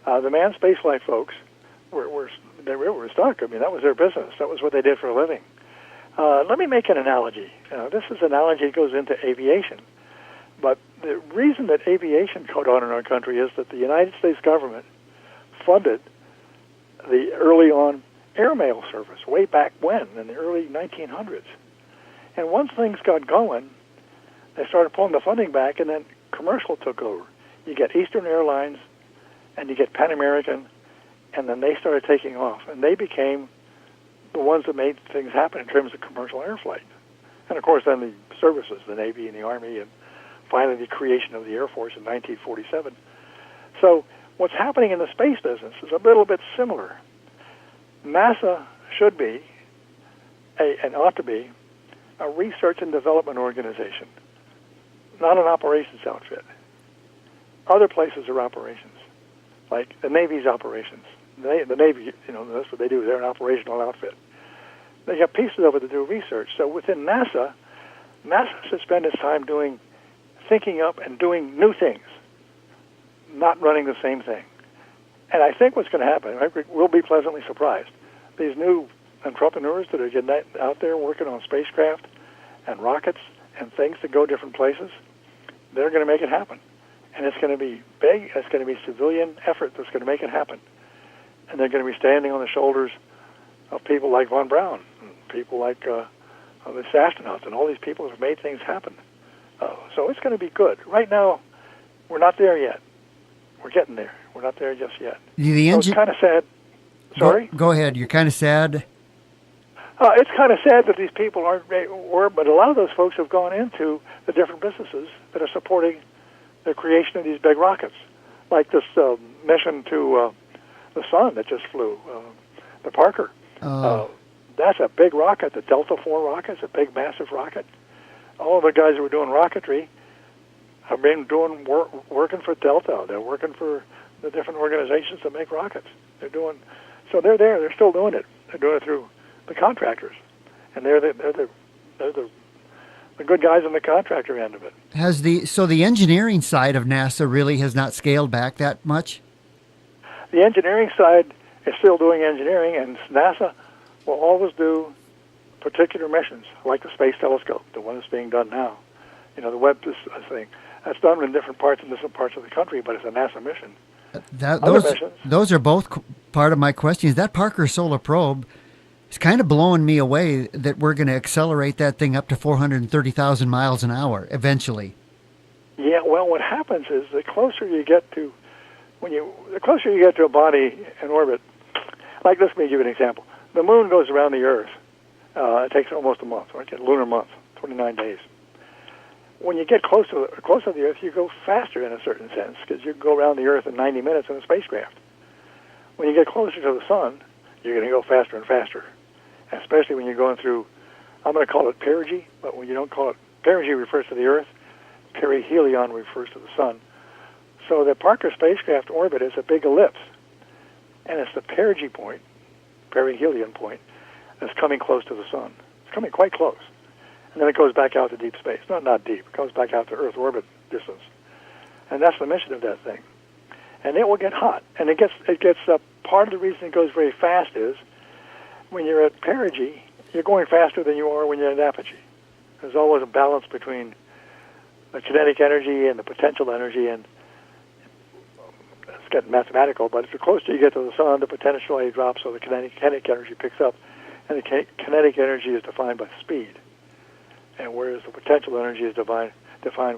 The manned spaceflight folks were stuck. I mean, that was their business. That was what they did for a living. Let me make an analogy. This is an analogy that goes into aviation. But the reason that aviation caught on in our country is that the United States government funded the early on airmail service way back when, in the early 1900s. And once things got going, they started pulling the funding back, and then commercial took over. You get Eastern Airlines, and you get Pan American, and then they started taking off. And they became the ones that made things happen in terms of commercial air flight. And, of course, then the services, the Navy and the Army, and finally the creation of the Air Force in 1947. So what's happening in the space business is a little bit similar. NASA should be, and ought to be, a research and development organization, not an operations outfit. Other places are operations, like the Navy's operations. The Navy, that's what they do. They're an operational outfit. They have pieces of it to do research. So within NASA should spend its time thinking up and doing new things, not running the same thing. And I think what's going to happen, we'll be pleasantly surprised. These new entrepreneurs that are getting out there working on spacecraft and rockets and things to go different places, they're going to make it happen. And it's going to be big. It's going to be civilian effort that's going to make it happen. And they're going to be standing on the shoulders of people like Von Braun, and people like the astronauts, and all these people who have made things happen. So it's going to be good. Right now, we're not there yet. We're getting there. We're not there just yet. So it's kind of sad. Sorry? Go ahead. You're kind of sad? It's kind of sad that these people but a lot of those folks have gone into the different businesses that are supporting the creation of these big rockets, like this mission to the sun that just flew, the Parker. That's a big rocket. The Delta IV rocket is a big, massive rocket. All of the guys who were doing rocketry have been working for Delta. They're working for the different organizations that make rockets. They're there. They're still doing it. They're doing it through the contractors, and they're the good guys on the contractor end of it. So the engineering side of NASA really has not scaled back that much? The engineering side is still doing engineering, and NASA will always do particular missions, like the Space Telescope, the one that's being done now. The Webb thing. That's done in different parts of the country, but it's a NASA mission. Those are both part of my questions. That Parker Solar Probe is kind of blowing me away that we're going to accelerate that thing up to 430,000 miles an hour eventually. Yeah, well, what happens is the closer you get to a body in orbit, like this, let me give you an example. The moon goes around the Earth. It takes almost a month, right? A lunar month, 29 days. When you get close to the Earth, you go faster in a certain sense because you go around the Earth in 90 minutes in a spacecraft. When you get closer to the Sun, you're going to go faster and faster, especially when you're going through, I'm going to call it perigee, but when you don't call it, perigee refers to the Earth, perihelion refers to the Sun. So the Parker spacecraft orbit is a big ellipse, and it's the perigee point, perihelion point, that's coming close to the Sun. It's coming quite close. And then it goes back out to deep space. Not deep. It goes back out to Earth orbit distance. And that's the mission of that thing. And it will get hot. And it gets part of the reason it goes very fast is when you're at perigee, you're going faster than you are when you're at apogee. There's always a balance between the kinetic energy and the potential energy, and it's getting mathematical, but the closer you get to the Sun, the potential energy drops, so the kinetic energy picks up, and the kinetic energy is defined by speed. And whereas the potential energy is defined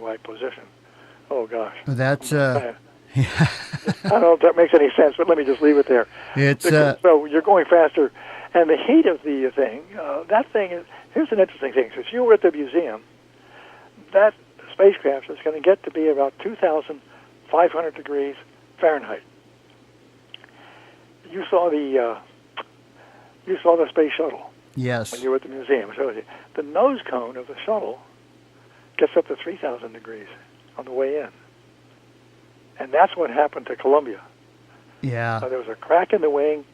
by position. Oh, gosh. That's... I don't know if that makes any sense, but let me just leave it there. So you're going faster, and the heat of the thing, here's an interesting thing. Since you were at the museum, that spacecraft is going to get to be about 2,500 degrees Fahrenheit. You saw the space shuttle. Yes. When you were at the museum. So the nose cone of the shuttle gets up to 3,000 degrees on the way in. And that's what happened to Columbia. Yeah. So there was a crack in the wing,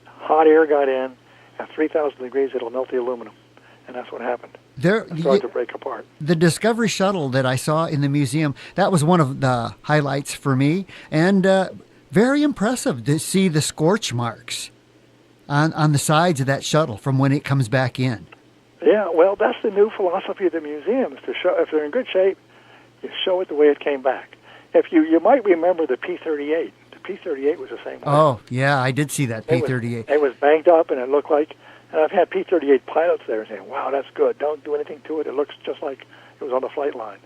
hot air got in, at 3,000 degrees it'll melt the aluminum. And that's what happened. It started to break apart. The Discovery shuttle that I saw in the museum, that was one of the highlights for me. And very impressive to see the scorch marks on the sides of that shuttle from when it comes back in. Yeah, well, that's the new philosophy of the museum, is to show, if they're in good shape, you show it the way it came back. If you might remember the P-38. The P-38 was the same way. Oh, yeah, I did see that P-38. It was banked up, and it looked like, and I've had P-38 pilots there saying, wow, that's good. Don't do anything to it. It looks just like it was on the flight line.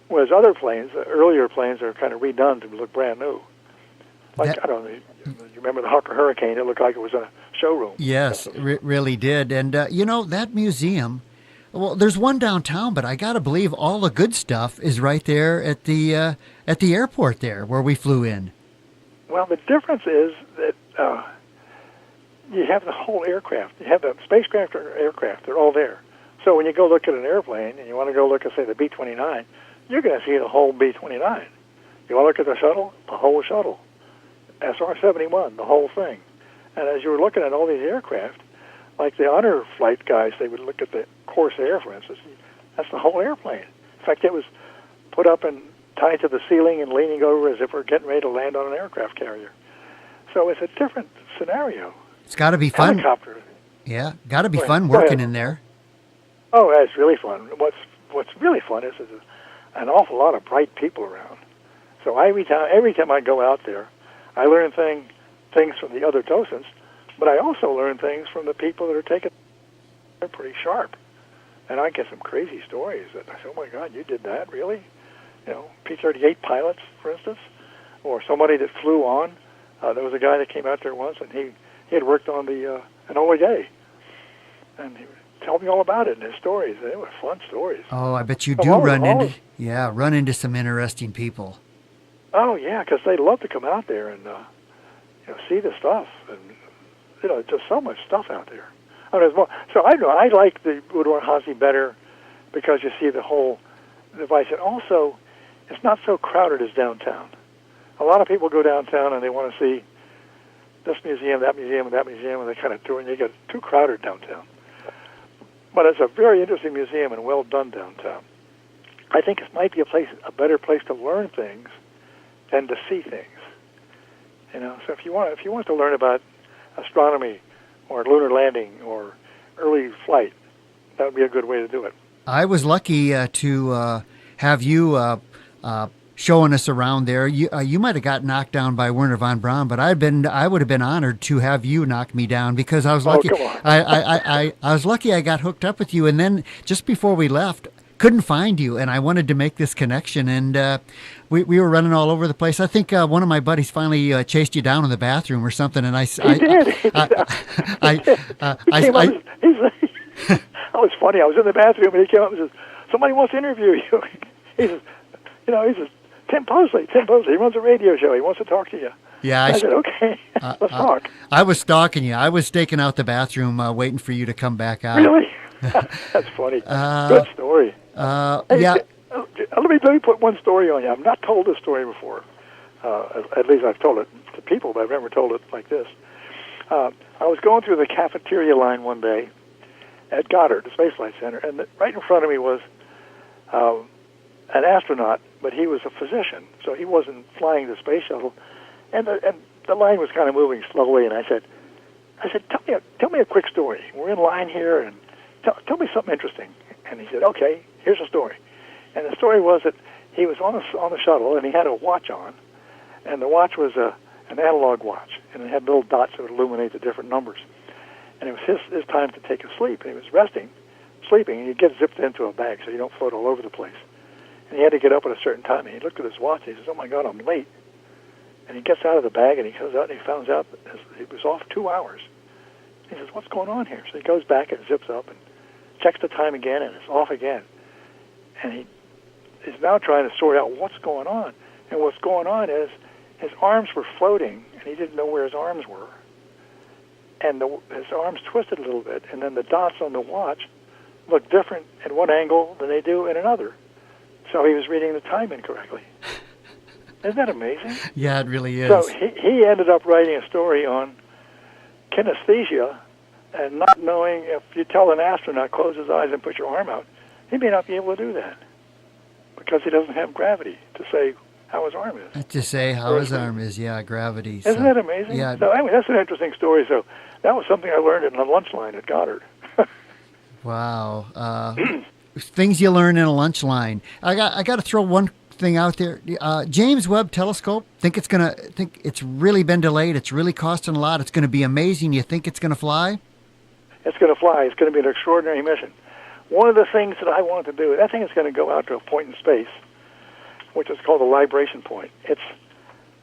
Whereas other planes, earlier planes, are kind of redone to look brand new. Like, I don't know, you remember the Hawker Hurricane? It looked like it was a showroom. Yes, really did. And, that museum, well, there's one downtown, but I got to believe all the good stuff is right there at the airport there where we flew in. Well, the difference is that you have the whole aircraft. You have the spacecraft or aircraft. They're all there. So when you go look at an airplane and you want to go look at, say, the B-29, you're going to see the whole B-29. You want to look at the shuttle? The whole shuttle. SR-71, the whole thing. And as you were looking at all these aircraft, like the honor flight guys, they would look at the Corsair, for instance. That's the whole airplane. In fact, it was put up and tied to the ceiling and leaning over as if we're getting ready to land on an aircraft carrier. So it's a different scenario. It's got to be fun. Helicopter. Yeah, got to be fun working in there. Oh, that's really fun. What's really fun is there's an awful lot of bright people around. So every time I go out there, I learn things from the other docents, but I also learn things from the people that are taking. They're pretty sharp, and I get some crazy stories that I say, "Oh my God, you did that, really?" P-38 pilots, for instance, or somebody that flew on. There was a guy that came out there once, and he had worked on the Enola Gay, and he told me all about it and his stories. They were fun stories. Oh, I bet you do run into some interesting people. Oh yeah, because they love to come out there and see the stuff, and just so much stuff out there. There's more. So I like the Udvar-Hazy better because you see the whole device, and also it's not so crowded as downtown. a lot of people go downtown and they want to see this museum, that museum, and that museum, and they kind of tour, and you get too crowded downtown. But it's a very interesting museum and well done downtown. I think it might be a better place to learn things than to see things. You know, so if you want to learn about astronomy or lunar landing or early flight, that would be a good way to do it. I was lucky to have you showing us around there. You might have got knocked down by Werner von Braun, but I would have been honored to have you knock me down because I was lucky. Oh, come on. I was lucky I got hooked up with you, and then just before we left, couldn't find you, and I wanted to make this connection, and we were running all over the place. I think one of my buddies finally chased you down in the bathroom or something, and I That was funny. I was in the bathroom, and he came up and says, "Somebody wants to interview you." He says, Tim Posley. He runs a radio show. He wants to talk to you. Yeah, I said, okay, let's talk. I was stalking you. I was staking out the bathroom, waiting for you to come back out. Really? That's funny. Good story. Yeah. Let me put one story on you. I've not told this story before. At least I've told it to people, but I've never told it like this. I was going through the cafeteria line one day at Goddard, the Space Flight Center, and right in front of me was an astronaut, but he was a physician, so he wasn't flying the space shuttle. And the line was kind of moving slowly, and I said, tell me a quick story. We're in line here, and tell me something interesting. And he said, okay, here's a story. And the story was that he was on the shuttle, and he had a watch on, and the watch was an analog watch, and it had little dots that would illuminate the different numbers. And it was his time to take a sleep, and he was sleeping, and you get zipped into a bag so you don't float all over the place. And he had to get up at a certain time, and he looked at his watch, and he says, oh, my God, I'm late. And he gets out of the bag, and he comes out, and he finds out that he was off 2 hours. He says, what's going on here? So he goes back and zips up and checks the time again, and it's off again. And he is now trying to sort out what's going on. And what's going on is his arms were floating, and he didn't know where his arms were. And his arms twisted a little bit, and then the dots on the watch looked different at one angle than they do in another. So he was reading the time incorrectly. Isn't that amazing? Yeah, it really is. So he ended up writing a story on kinesthesia and not knowing if you tell an astronaut, close his eyes and put your arm out, he may not be able to do that because he doesn't have gravity to say how his arm is. To say how his arm is, yeah, gravity. Isn't that amazing? Yeah. So, that's an interesting story. So that was something I learned in the lunch line at Goddard. Wow. Things you learn in a lunch line. I got to throw one thing out there. James Webb Telescope, think it's really been delayed. It's really costing a lot. It's going to be amazing. You think it's going to fly? It's going to fly. It's going to be an extraordinary mission. One of the things that I wanted to do, I think it's going to go out to a point in space, which is called a libration point. It's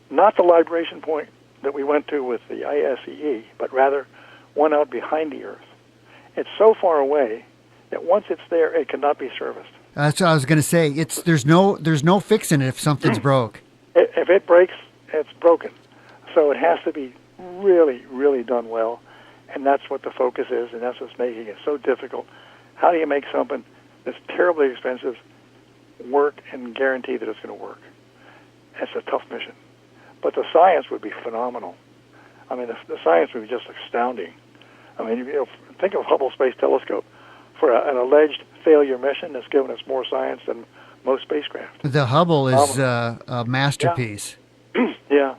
not the libration point that we went to with the ISEE, but rather one out behind the Earth. It's so far away that once it's there, it cannot be serviced. That's what I was going to say. There's no fixing it if something's broke. If it breaks, it's broken. So it has to be really, really done well, and that's what the focus is, and that's what's making it so difficult. How do you make something that's terribly expensive work and guarantee that it's going to work? It's a tough mission. But the science would be phenomenal. I mean, the science would be just astounding. I mean, think of Hubble Space Telescope. For an alleged failure mission that's given us more science than most spacecraft. The Hubble is a masterpiece. Yeah.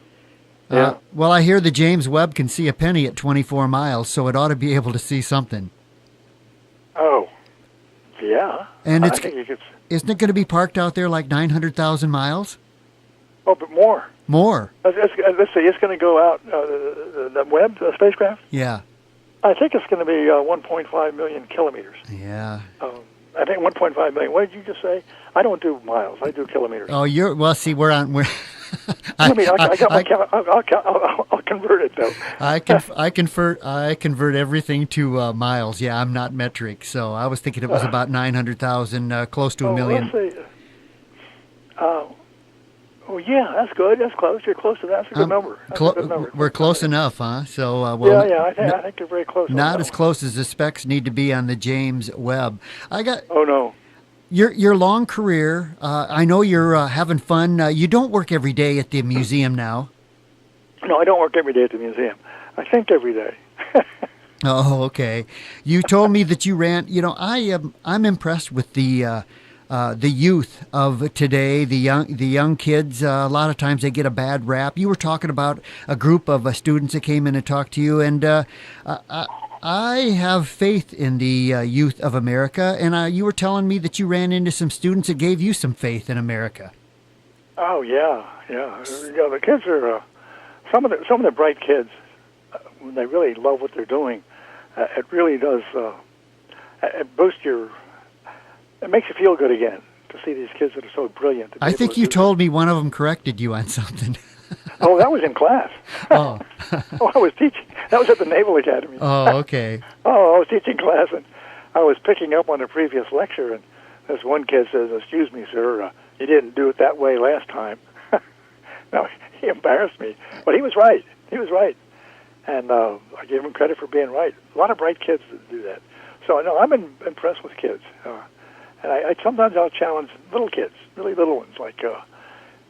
Well, I hear the James Webb can see a penny at 24 miles, so it ought to be able to see something. Oh, yeah. And I think you could. Isn't it going to be parked out there like 900,000 miles? Oh, but more. More. Let's see. It's going to go out the Webb, the spacecraft. Yeah. I think it's going to be 1.5 million kilometers. Yeah. I think 1.5 million. What did you just say? I don't do miles. I do kilometers. Oh, see, we're I'll convert it though. I convert everything to miles. Yeah, I'm not metric, so I was thinking it was about 900,000, close to a million. Let's see. Oh, yeah, that's good. That's close. You're close to that. That's a good number. We're close enough, huh? So, I think you're very close. Not as close as the specs need to be on the James Webb. Oh, no. Your long career, I know you're having fun. You don't work every day at the museum now. No, I don't work every day at the museum. I think every day. Oh, okay. You told me that you ran. You know, I'm impressed with the youth of today. The young kids. A lot of times they get a bad rap. You were talking about a group of students that came in and talked to you, and I have faith in the youth of America. And you were telling me that you ran into some students that gave you some faith in America. Oh yeah. The kids are some of the bright kids. When they really love what they're doing, it really does. It boosts your. It makes you feel good again to see these kids that are so brilliant. I think you told me one of them corrected you on something. Oh, that was in class. Oh. I was teaching. That was at the Naval Academy. Oh, okay. I was teaching class, and I was picking up on a previous lecture, and this one kid says, "Excuse me, sir, you didn't do it that way last time." No, he embarrassed me, but he was right. He was right. And I gave him credit for being right. A lot of bright kids do that. So no, I'm impressed with kids. And I sometimes I'll challenge little kids, really little ones, like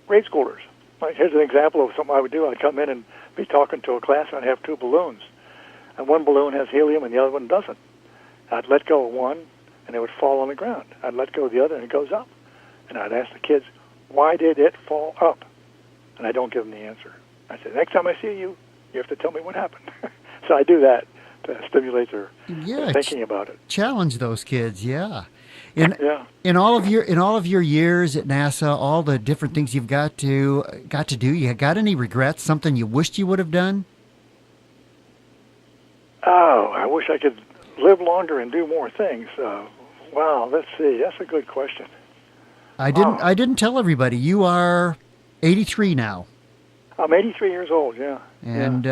grade schoolers. Like here's an example of something I would do. I'd come in and be talking to a class, and I'd have two balloons. And one balloon has helium and the other one doesn't. I'd let go of one, and it would fall on the ground. I'd let go of the other, and it goes up. And I'd ask the kids, why did it fall up? And I don't give them the answer. I say, next time I see you, you have to tell me what happened. So I do that to stimulate their thinking about it. Challenge those kids, yeah. In all of your years at NASA, all the different things you've got to do, you got any regrets? Something you wished you would have done? Oh, I wish I could live longer and do more things. Wow, let's see. That's a good question. I didn't tell everybody. You are 83 now. I'm 83 years old, yeah. And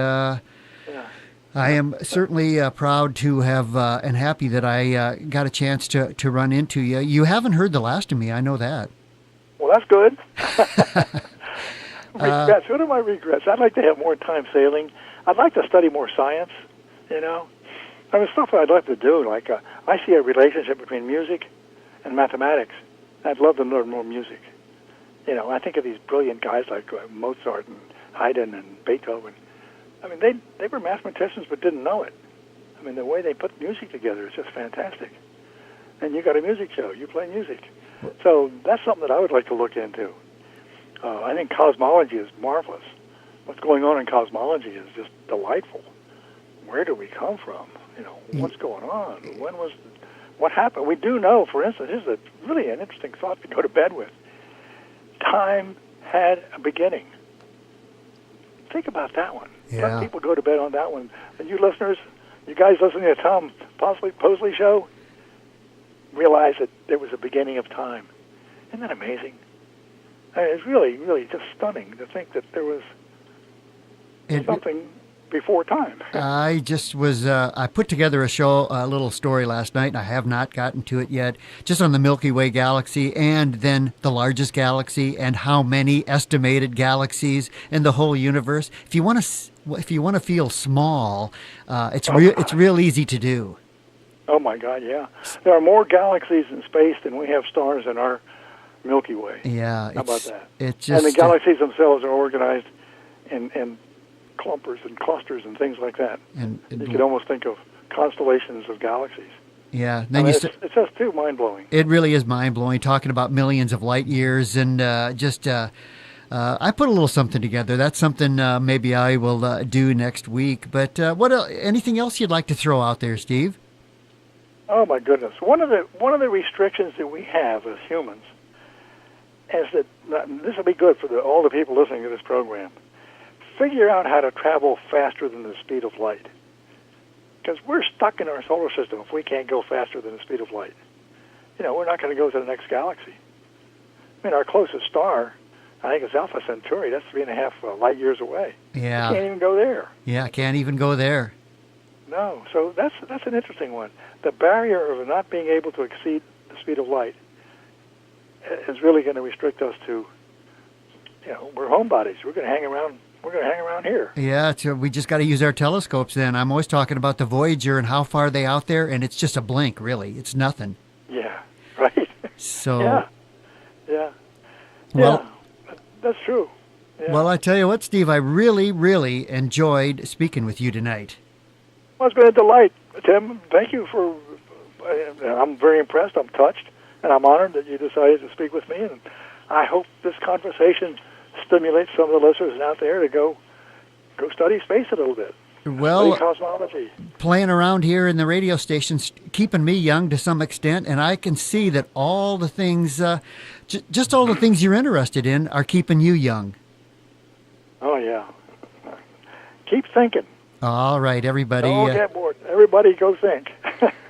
I am certainly proud to have and happy that I got a chance to run into you. You haven't heard the last of me, I know that. Well, that's good. Regrets. What are my regrets? I'd like to have more time sailing. I'd like to study more science, you know. I mean, stuff I'd like to do. Like, I see a relationship between music and mathematics. I'd love to learn more music. You know, I think of these brilliant guys like Mozart and Haydn and Beethoven. I mean, they were mathematicians but didn't know it. I mean, the way they put music together is just fantastic. And you got a music show. You play music. So that's something that I would like to look into. I think cosmology is marvelous. What's going on in cosmology is just delightful. Where do we come from? You know, what's going on? What happened? We do know, for instance, this is really an interesting thought to go to bed with. Time had a beginning. Think about that one. Yeah. Let people go to bed on that one. And you listeners, you guys listening to the Tom Posley show, realize that there was a beginning of time. Isn't that amazing? I mean, it's really, really just stunning to think that there was something before time. I just was, I put together a little story last night, and I have not gotten to it yet, just on the Milky Way galaxy and then the largest galaxy and how many estimated galaxies in the whole universe. If you want to feel small, it's real easy to do. Oh my God, yeah. There are more galaxies in space than we have stars in our Milky Way. Yeah. How about that? It's just, and the galaxies themselves are organized in clumpers and clusters and things like that. And you could almost think of constellations of galaxies. Yeah. Then it's just too mind-blowing. It really is mind-blowing, talking about millions of light years. And I put a little something together. That's something maybe I will do next week. But anything else you'd like to throw out there, Steve? Oh, my goodness. One of the restrictions that we have as humans is that, this will be good for all the people listening to this program, figure out how to travel faster than the speed of light. Because we're stuck in our solar system if we can't go faster than the speed of light. You know, we're not going to go to the next galaxy. I mean, our closest star, I think it's Alpha Centauri. That's 3.5 light years away. Yeah. We can't even go there. Yeah, can't even go there. No, so that's an interesting one. The barrier of not being able to exceed the speed of light is really going to restrict us to, you know, we're homebodies. We're going to hang around. We're going to hang around here. Yeah, we just got to use our telescopes then. I'm always talking about the Voyager and how far they out there, and it's just a blink, really. It's nothing. Yeah, right. So, Yeah. Yeah. well, Yeah. That's true. Yeah. well, I tell you what, Steve, I really, really enjoyed speaking with you tonight. Well, it's been a delight, Tim. Thank you for. I'm very impressed. I'm touched, and I'm honored that you decided to speak with me. And I hope this conversation stimulates some of the listeners out there to go study space a little bit. Well, study cosmology. Playing around here in the radio stations, keeping me young to some extent, and I can see that all the things, just all the things you're interested in, are keeping you young. Oh yeah. Keep thinking. All right, everybody. Don't get bored. Everybody go think.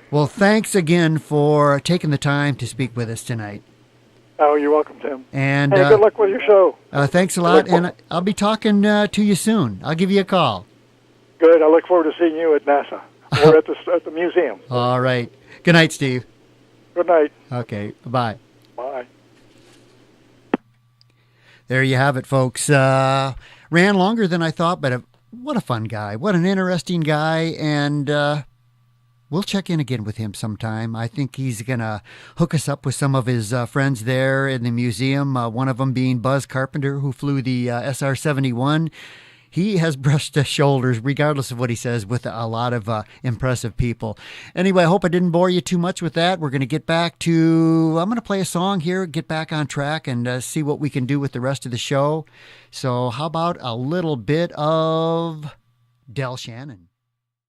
Well, thanks again for taking the time to speak with us tonight. Oh, you're welcome, Tim. And hey, good luck with your show. Thanks a lot, and I'll be talking to you soon. I'll give you a call. Good. I look forward to seeing you at NASA or at the museum. All right. Good night, Steve. Good night. Okay. Bye. Bye. There you have it, folks. Ran longer than I thought, but what a fun guy. What an interesting guy. And we'll check in again with him sometime. I think he's going to hook us up with some of his friends there in the museum, one of them being Buzz Carpenter, who flew the SR-71. He has brushed his shoulders, regardless of what he says, with a lot of impressive people. Anyway, I hope I didn't bore you too much with that. We're going to get back to, I'm going to play a song here, get back on track, and see what we can do with the rest of the show. So how about a little bit of Del Shannon?